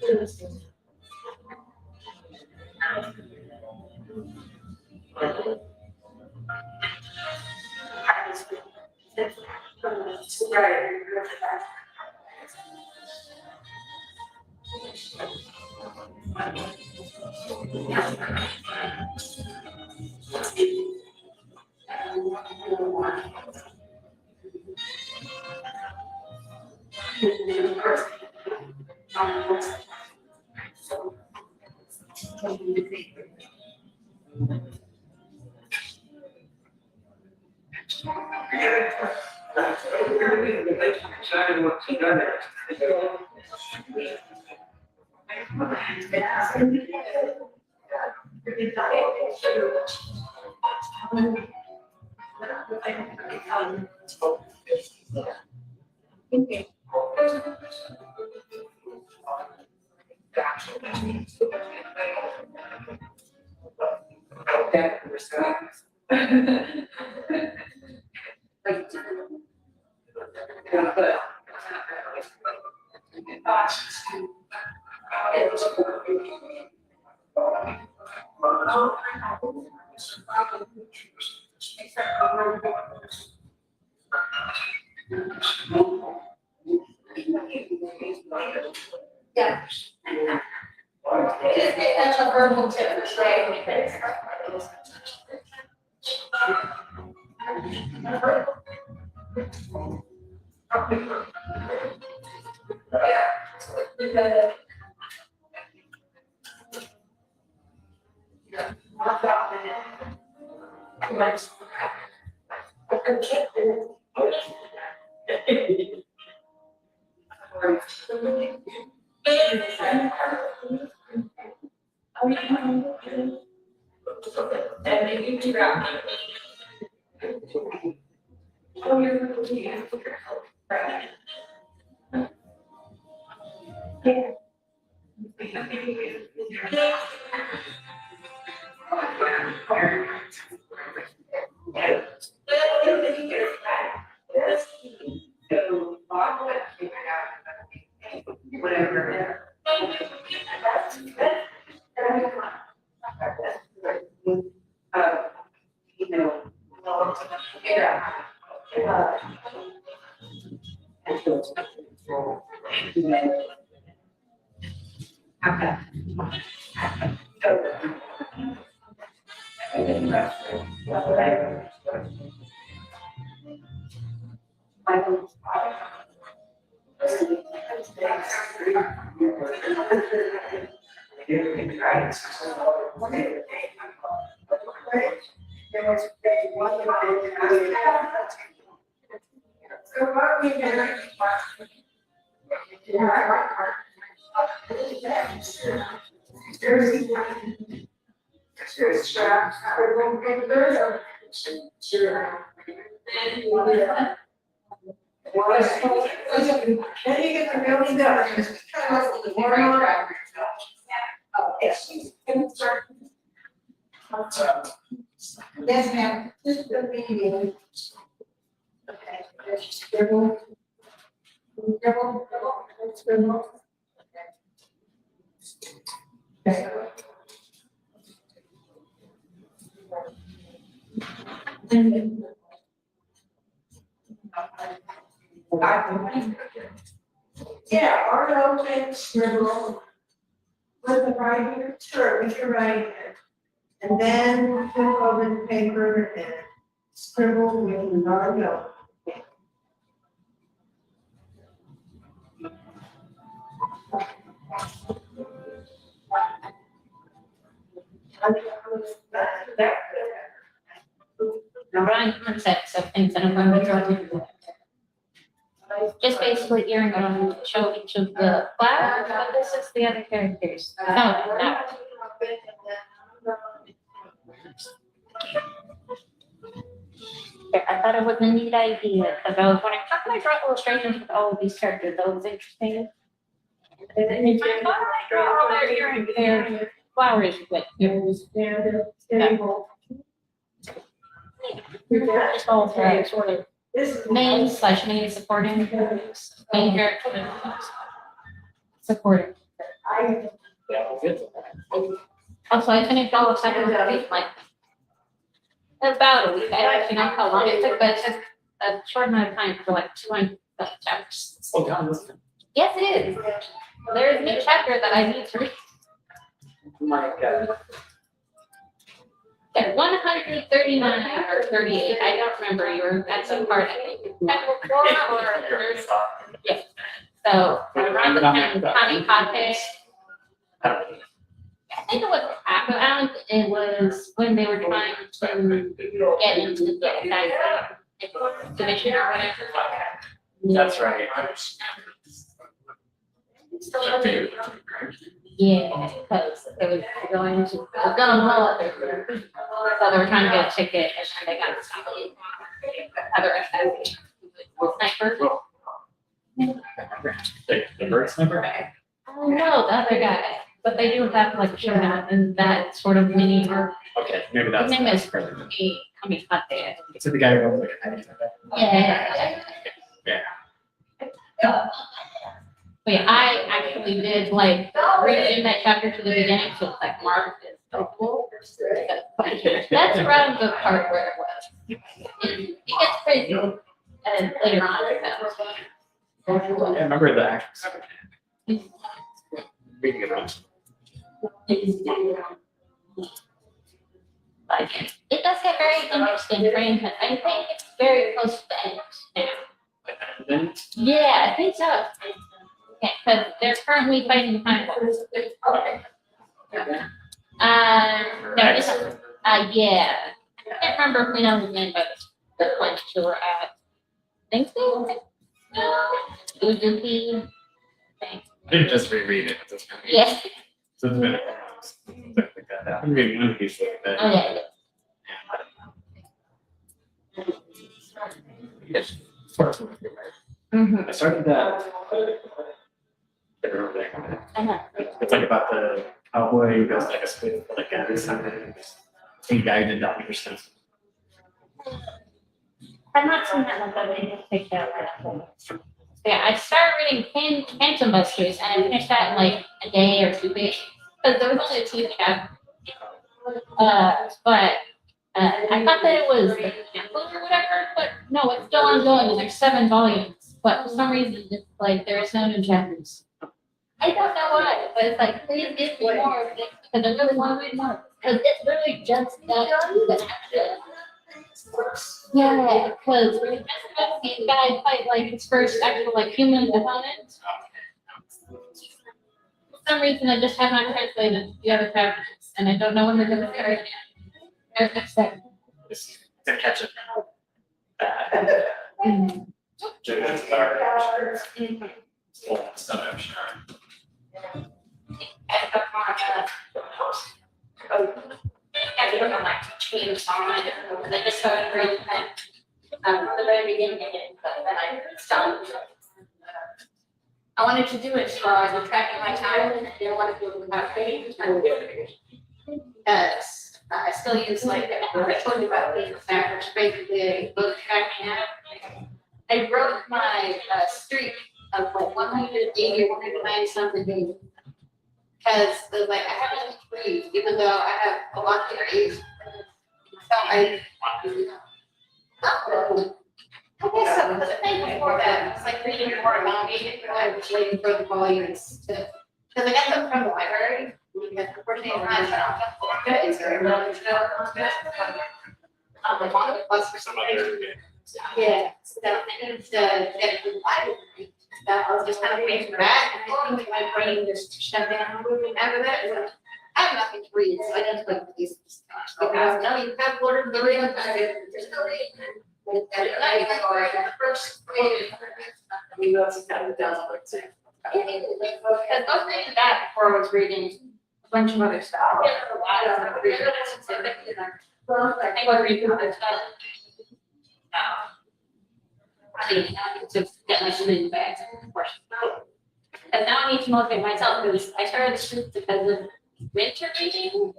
Yeah. That's a verbal tip, right? Then you get to really know, it's kind of like the warm up. Yes, ma'am, this is the meeting. Okay, just scribble. Scribble, scribble, scribble. Okay. Yeah, art open, scribble. With the right here, sure, with your right hand. And then flip over the paper and scribble with the art open. Now, Brian, concepts of things that I'm going to draw to. Just basically here, I'm going to show each of the flowers, but this is the other characters. No, no. I thought it was a neat idea, because I was wondering, how can I draw illustrations with all of these characters? That was interesting. And then you find, how do I draw all their flowers with? Just all sort of main / main supporting, main character, supporting. Yeah, good. Also, I finished all of second grade, like, about a week. I don't actually know how long it took, but it took a short amount of time for like 200 chapters. Slow down, isn't it? Yes, it is. There's a new chapter that I need to read. Oh my God. At 139 or 38, I don't remember. You were at some part, I think. Yeah. So around the time of Kamikaze, I think it was around. It was when they were trying to get into the division or whatever. That's right. Yeah, because it was going to, it was gonna blow up. So they were trying to get a ticket and then they got stopped. Other sniper. The bird sniper? Oh no, the other guy. But they do have like a showdown in that sort of mini or Okay, maybe his that's. name is Kamikaze. It's the guy who goes like. Yeah. Yeah. But yeah, I actually did like read in that chapter to the beginning, so it's like Mark is so cool. That's around the part where it was. It gets crazy, and later on it goes. I remember the actress. Reading about. Like, it does get very interesting, Frank, because I think it's very close to the end now. Then. Yeah, I think so. Yeah, because they're currently fighting the time wars. No, this is, yeah. I can't remember if we know his name, but the point we were at. Think so? Uzuki. I didn't just reread it at this point. Yeah. So it's been a while. Something like that. I'm reading one piece like that. Oh, yeah. Yes. First one. Mm-hmm. I started that. I remember that. Uh-huh. It's like about the cowboy who goes like a spin for like a something. Some guy did not understand. I'm not seeing that one, but I didn't take that one. Yeah, I started reading Phantom Busters, and I finished that in like a day or 2 days. Because there was only 2 chapters. But I thought that it was like canceled or whatever, but no, it's still ongoing. There's 7 volumes, but for some reason, it's like there's no new chapters. I don't know why, but it's like, please give me more of this, because I really want to read more. Because it's really just that. Yeah, because these guys fight like his first actual like human opponent. For some reason, I just have not translated the other chapters, and I don't know when they're going to start. Just to catch it. Just our stuff, I'm sure. I don't know, like, change on it, because I just started really kind of, from the very beginning, but then I stopped. I wanted to do it so I was tracking my time, and I didn't want to do it without trading. Because I still use, like, I told you about the app, which basically book tracking app. I broke my streak of like 180 or 190 something days. Because like I haven't read, even though I have a lot to read. So I guess so, because the thing before that, it's like reading more about it, I was waiting for the volumes to, because I got them from the library. Unfortunately, it's not good, it's very well, the manga plus for some reason. Yeah, so I need to get it from the library. I was just kind of waiting for that, and I think my brain just shut down after that. I have nothing to read, so I didn't put these stuff. Because no, you have Lord of the Rings, there's no reason. The first grade. We know it's kind of down like that. Because I was reading that before I was reading a bunch of other stuff. I think I was reading other stuff. I need to get my swimming bags, of course. And now I need to motivate myself because I started this group because of winter reading.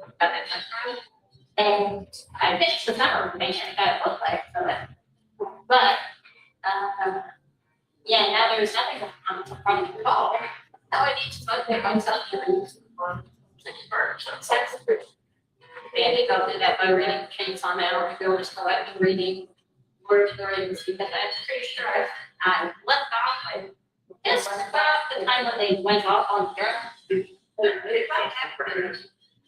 And I finished the summer reading and got a book like so that. But yeah, now there's nothing from the fall. Now I need to motivate myself to read. Maybe I'll do that by reading Chainsaw Man or go to select and reading Lord of the Rings because I'm pretty sure I left off like just about the time when they went off on Europe.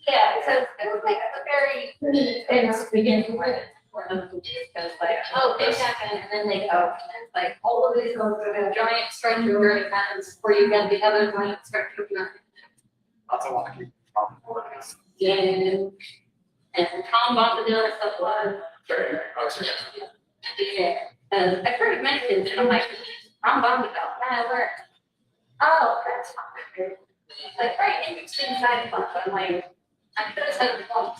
Yeah, so it was like a very intense beginning with it. Because like, oh, this happened, and then they go, and it's like all of these giant structure very hands where you get the other giant structure. Lots of walking. And Tom Bombadil and stuff was. Very, Yeah, I heard mentioned, and I'm like, Tom Bombadil, where? Oh, that's fine. Like, very interesting side of it. I'm like, I could have said it wrong.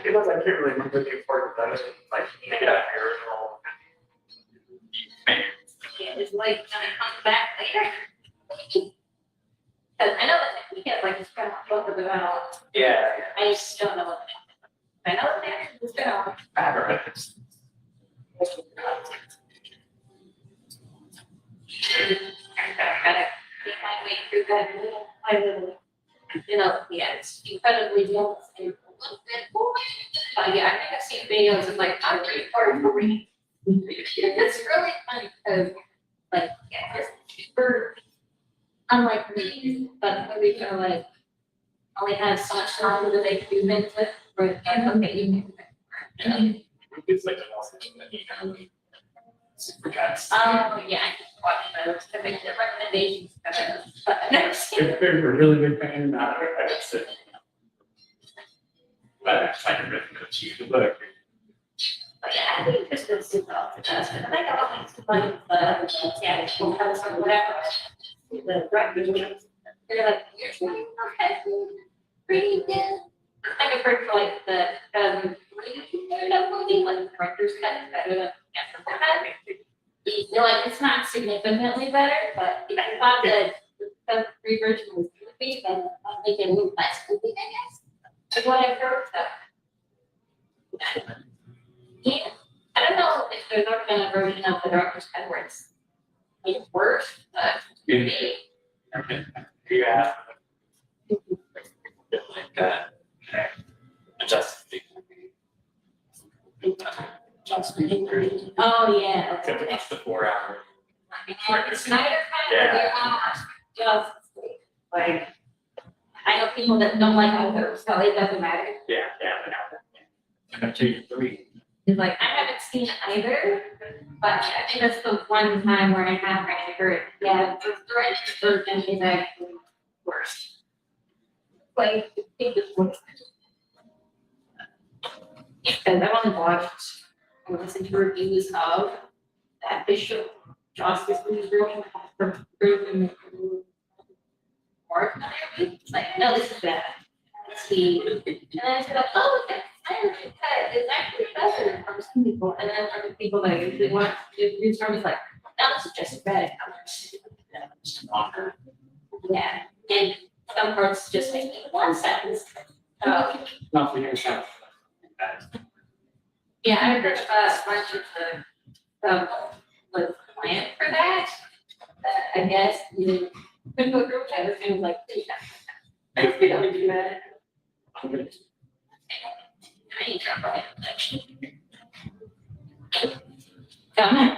Because I can't really remember the important that like maybe that original. Yeah, it's like, gonna come back later. Cause I know that we get like, it's kind of both of them out. Yeah. I just don't know what. I know that it's been out. I gotta make my way through that little, you know, yeah, it's incredibly long. And a little bit boring. Yeah, I think I've seen videos of like, I'm pretty hard for reading. It's really funny because, like, yeah, it's super unlike movies, but movies are like, only have so much time that they can do things with, or, and okay, you can. It's like also that you know, super guys. Yeah, I just watch those to make the recommendations, but I've never seen it. If they're a really big fan, not I just sit. But I try to recommend to you the book. Yeah, I think this is super awesome. I think I like some fun, yeah, it's cool, or whatever. The recommendations, they're like, you're okay, pretty good. I think I've heard for like the, movie, like the director's cut is better than, you know, like, it's not significantly better, but if I thought that the free version was movie, then I'm thinking less movie, I guess. Is what I've heard, so. Yeah, I don't know if there's ever been a version of the director's cut where it's worse, but maybe. Okay. Yeah. Like that. Adjust. Oh, yeah. Except it's the 4 hour. And the Snyder cut, just like, I know people that don't like either, so it doesn't matter. Yeah, I'm gonna take 3. It's like, I haven't seen either, but I think that's the one time where I have actually heard, yeah, the director's version is actually worse. Like, I think it's worse. Because I've only watched and listened to reviews of the official Justice League version from or it's like, no, this is bad. Let's see. And then I said, oh, okay. It's actually better from some people, and then from the people that I usually want to read from is like, no, this is just as bad. Yeah, and some parts just make one sentence. Not for yourself. Yeah, I heard a bunch of the plan for that. I guess you could go through it, and like, if we don't do that. I ain't trying to actually. Come on.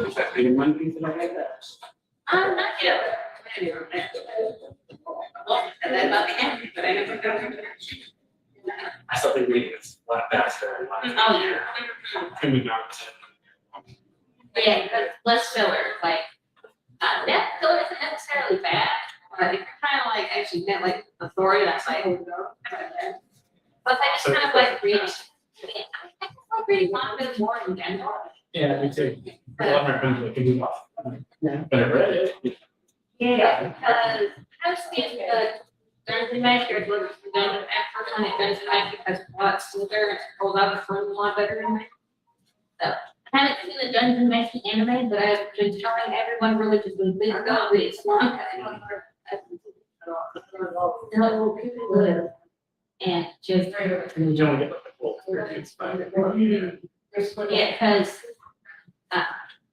Is that being one piece that I had that? Not yet. Oh, yeah. Can we not? Yeah, because less filler, like, that filler isn't necessarily bad, but if you're kind of like actually get like authority, that's like, but I just kind of like reading, I like reading confidence more in general. Yeah, me too. A lot of my friends like, can you off? But I read it. Yeah, because I was thinking that Dungeon Master was done at first when it Dungeon Master because what's there and pulled out the front a lot better in there. So I haven't seen the Dungeon Master anime, but I've been telling everyone really just been big go it's long. No, people live and just You don't get like the full experience, but. yeah, because I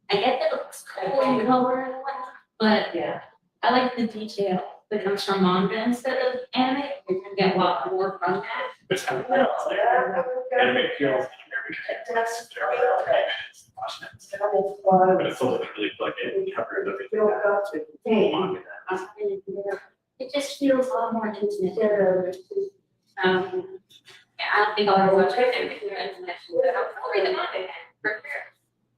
get that it's cool in color and whatnot, but Yeah. I like the detail that comes from manga instead of anime. You can get a lot more from that. It's kind of like, anime feels very intense, very minutes, watching it. But it's still doesn't really plug in, covers everything that full manga does. It just feels a lot more intimate. Yeah, I don't think I'll ever watch it and I'll read the manga for sure.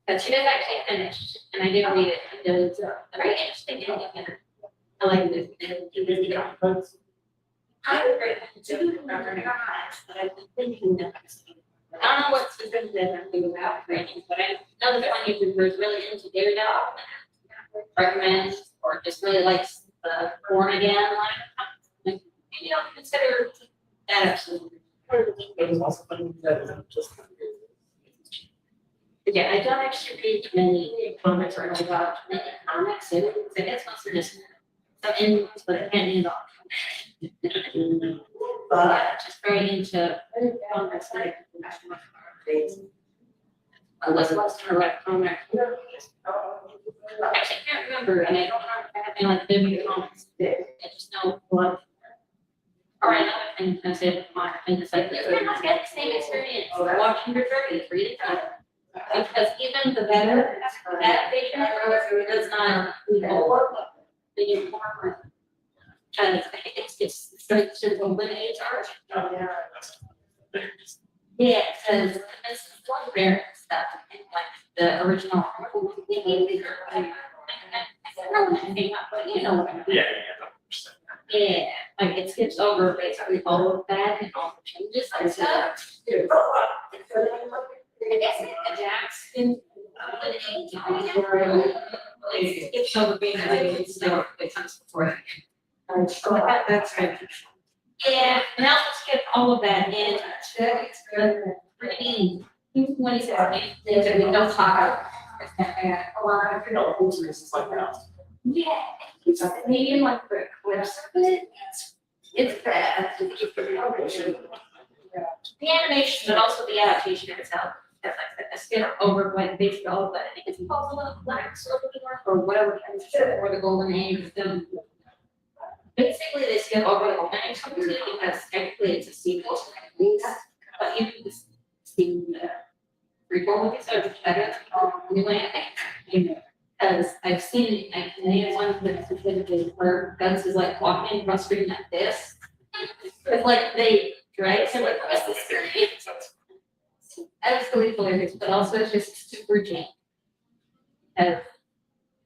But she does actually finish, and I did read it. It's a very interesting ending. And I like this. I'm great. But I've been thinking that I don't know what specifically I'm thinking about training, but I know that one YouTuber is really into Daredevil. Recommend or just really likes the Born Again line. Maybe I'll consider that episode. It was also funny that just. Yeah, I don't actually read many comics or about many comics. I guess most are just some influence, but I can't handle. But yeah, just very into comics like I was lost in a red comic. Actually, I can't remember, and I don't know if I have any like vivid comics. I just know a lot. All right, another thing I said, my thing is like, you're not getting the same experience watching your 30s, reading time. Because even the better adaptation does not the important because it's straight to the lineage art. Yeah, because it's one rare stuff and like the original. But you know what I mean. Yeah. Yeah, like it skips over basically all of that and all the changes and stuff. I guess it adapts in it's over being related stuff that comes before. That's right. Yeah, and I also skip all of that in reading 2017 things that we don't talk about. A lot of it's like that. Yeah, it's medium like brick clips, but it's bad. The animation, but also the adaptation itself. That's like a skip over like basically all of it. I think it's called the Black Silver or whatever or the Golden Age. Basically, they skip over the Golden Age completely because technically it's a sequel. But you can just see the prequel movies are better than new animation. Because I've seen, I can name one that's specifically where Guns is like walking across the screen like this. It's like they drag him across the screen. Absolutely hilarious, but also it's just super jank. Because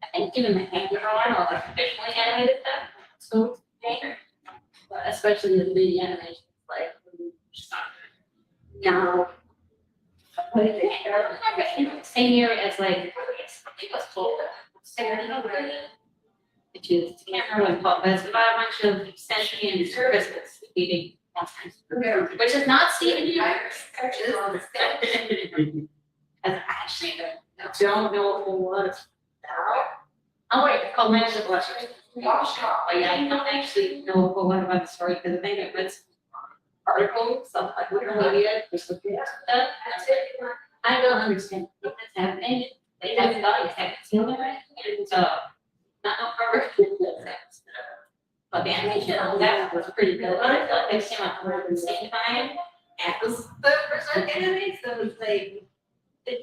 I think even the hand drawing or like traditionally animated stuff, so jank. But especially the 3D animation, like no. Same year as like it was called which is I can't remember what it's called, but it's about a bunch of sentient services eating monsters, which is not Stephen Universe. As I actually don't know a whole lot about. Oh wait, it's called Magic Blushers. But yeah, I don't actually know a whole lot about the story because I think it was articles of like Wikipedia or something. I don't understand what's happening. They have thought it's happening, and so not no cover. But the animation on that was pretty good. I feel like they came out around the same time as the first anime, so it was like the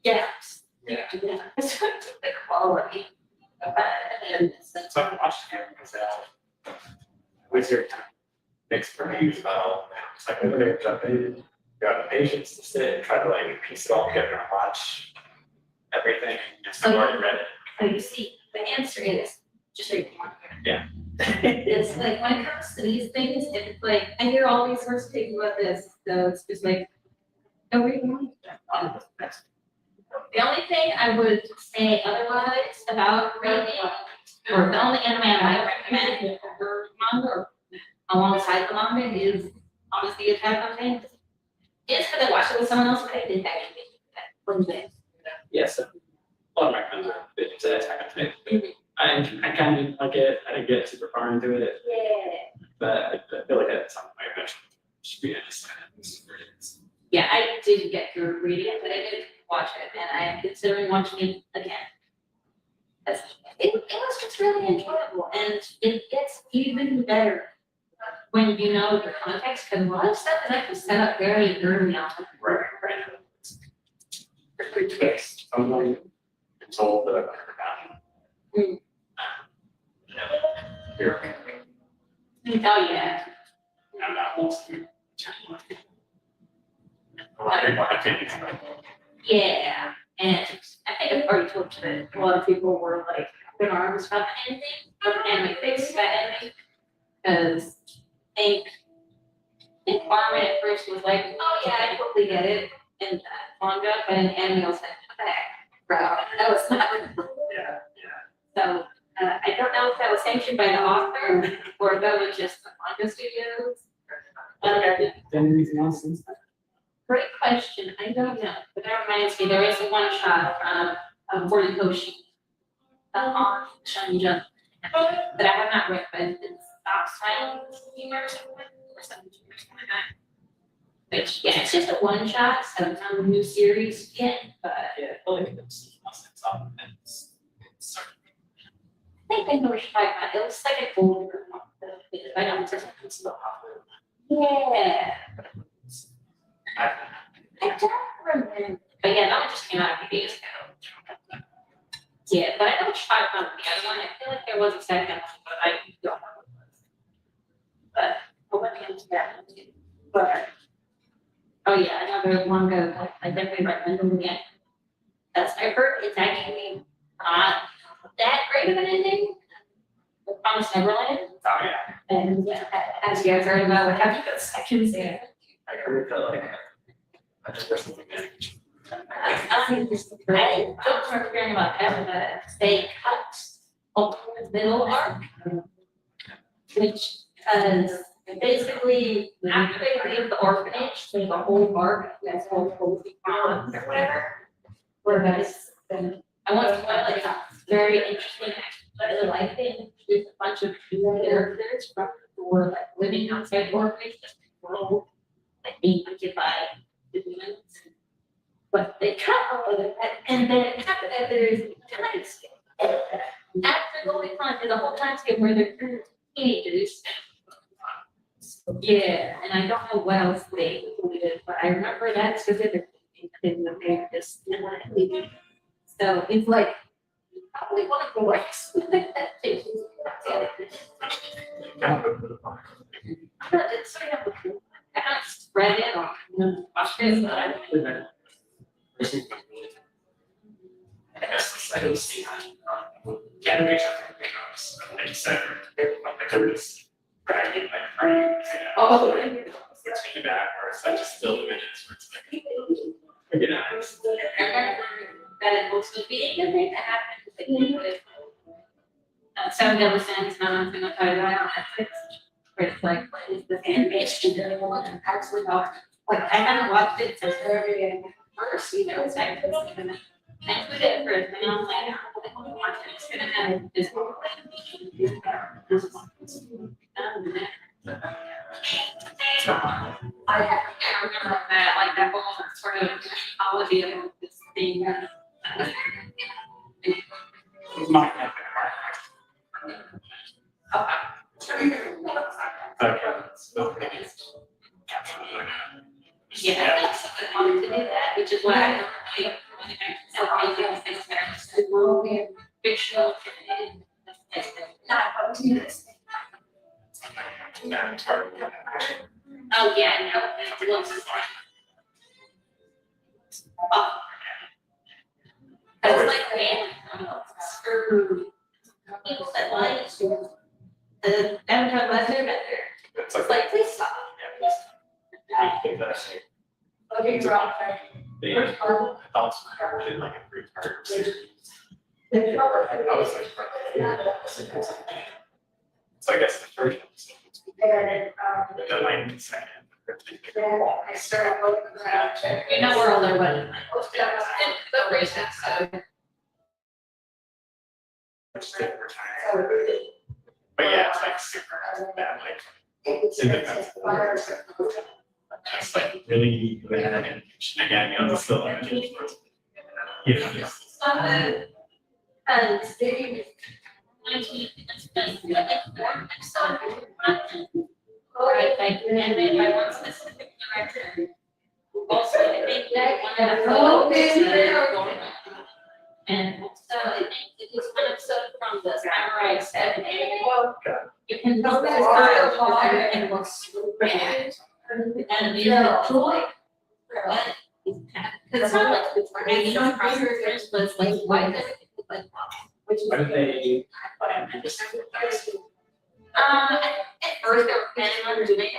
gaps. Yeah. The quality of it. And So I watched it myself. Was your next for me as well? It's like a jump in. got the patience to sit and try to like piece it all together and watch everything. Just already read it. So you see, the answer is just read one. Yeah. It's like when it comes to these things, it's like, I hear all these sorts of things about this, so it's just like, go read one. The only thing I would say otherwise about reading, or the only anime I might recommend over manga or alongside the manga is honestly Attack on Titan. It's because I watched it with someone else, but I didn't actually one day. Yes. A lot of my friends are big into Attack on Titan. I kind of like it. I didn't get super far into it, Yeah. but I feel like at some point I should be interested in this. Yeah, I didn't get through reading it, but I did watch it, and I am considering watching it again. It was just really enjoyable, and it gets even better when you know the context, because a lot of stuff is actually set up very early on. Right. Pretty twist. I'm like told that I've never gotten. Here. Oh, yeah. I'm not listening. My opinion. Yeah, and I think I've already told you that a lot of people were like, their arms about the ending, but the anime fixed that ending. Because I think Farman at first was like, oh yeah, I totally get it, and manga, but in anime was like, what the heck, bro, that was not. Yeah. So I don't know if that was sanctioned by the author or if that was just the manga studios. Anything else since then? Great question. I don't know, but that reminds me, there is a one shot of Horikoshi on Shonen Jump that I have not read, but it's Stop Silence or something like that. Which, yeah, it's just a one shot, so it's not a new series yet, but Yeah, I feel like it's on and it's I think I know what you're talking about. It looks like an older one. I don't know. it's still hot. Yeah. I don't remember. But yeah, that one just came out a few days ago. Yeah, but I know what you're talking about with the other one. I feel like there was a second one, but I don't know what it was. But I'll let me into that one too. But oh yeah, another manga I definitely recommend again. That's I heard it's actually not that great of an ending. The Promised Neverland. Oh yeah. And as you guys heard about, what have you got seconds there? I heard that like I think there's something there. I don't remember hearing about that, but they cut the middle arc, which is basically after they leave the orphanage, there's a whole arc that's called Cozy Pond or whatever. Where guys, I want to point like it's very interesting. I really like it. There's a bunch of characters from who were like living outside the orphanage, just world like being hunted by the humans. But they cut all of it, and then after that, there's time skip. After going on to the whole time skip where they're teenagers. Yeah, and I don't know what else they included, but I remember that specifically in the previous. So it's like probably one of the worst. It's sort of I kind of spread it on, watched it, but I I guess I don't see the animation like you said, I could just dragging my frame, oh, it's taking back, or it's like just still the minutes where it's like, you know, it's I remember that it was the beginning of it that happened with 7 Deadly Sins, and I'm gonna tell you that on Netflix, where it's like, what is this animation? And absolutely not. Like, I haven't watched it since very first, you know, it's actually even I put it for it, and I was like, I want to watch it. It's gonna have this whole I remember that whole sort of mythology of this thing. it's my kind Yeah, I wanted to do that, which is why I don't really things fictional. Not how to do this. Oh, yeah, no, it looks I was like, man, screw. People said, why is the downtown Western better? It's It's like, please stop. I think that's Okay, you're off. the adults did like a group part series. I was like, so I guess the first episode, the 92nd. I started looking around. You know where all their wedding. The reason, so. But yeah, it's like super bad, like, it's independent. It's like really bad and shenanigans, it's still like, you know, just. And they. 19, it's been like 4 episodes. Right, like, and then by one specific director. Also, I think that one of the photos. And so I think it is one episode from the Samurai 7. You can tell that it's not everything looks bad. And it's like, what? Because it's not like it's hanging across your face, but it's like, why does it look like which Why did they? at first they were planning on doing it.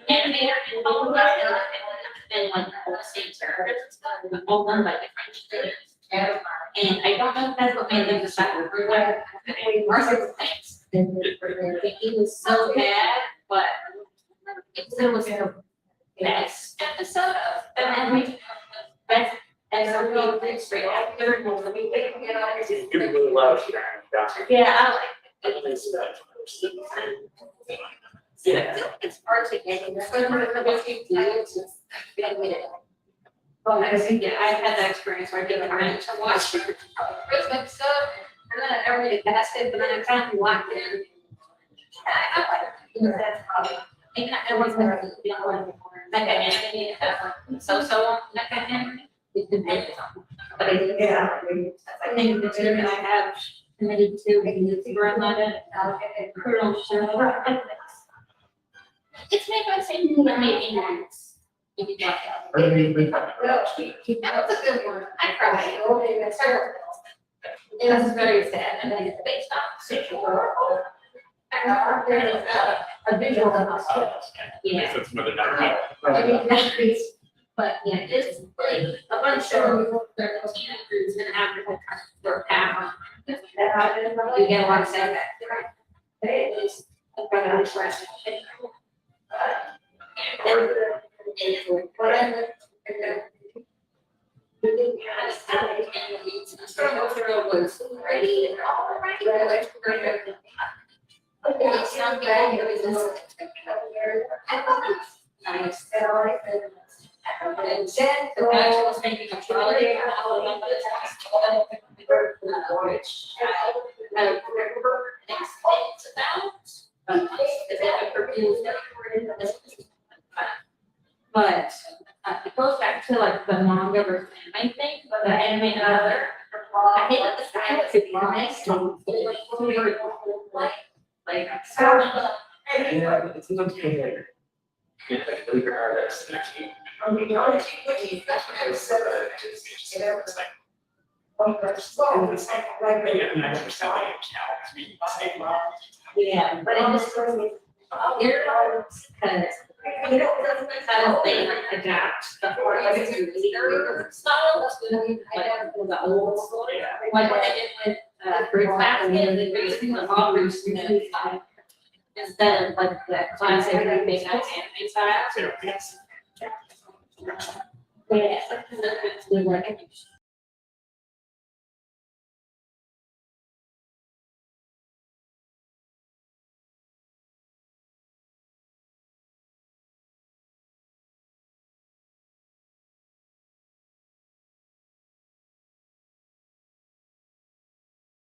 Animator and all of that, and like all the same characters and stuff, but all done by different studios. And I don't know if that's what made them decide to do it. Marcus thinks it was so bad, but it still was the best episode of the anime. Best episode straight after. Give me a little loud. Yeah, I like it. Yeah, it's hard to get. Well, I think, yeah, I've had that experience where I did trying to watch the first episode, and then I really passed it, but then I kind of locked in. I like it. That's probably, and everyone's gonna be on like an anime, so like an anime. It depends on. But I think, I think the two that I have committed to, where I'm not a cruel show. It's made by the same people that made Ignorance. If you check it out. That was a good one. I cried. It was very sad, and then it's based on sexual. There's a visual novel. Yeah. So it's another night. But yeah, it's like a bunch of teenagers in Africa for power. You get a lot of sad. It's a better expression. But it goes back to like the manga versus anime thing, but the anime other. I hate that the style could be nice. Like, Yeah, it's sometimes later. Yeah, like bigger artists actually. Yeah, and I understand like accounts, we say. yeah, but it just you're because how they adapt the style that's gonna be like the old school. Like what they did with Fruit Basket, they basically the all roots instead of like the classic big anime style. So, yes. Yeah, it's like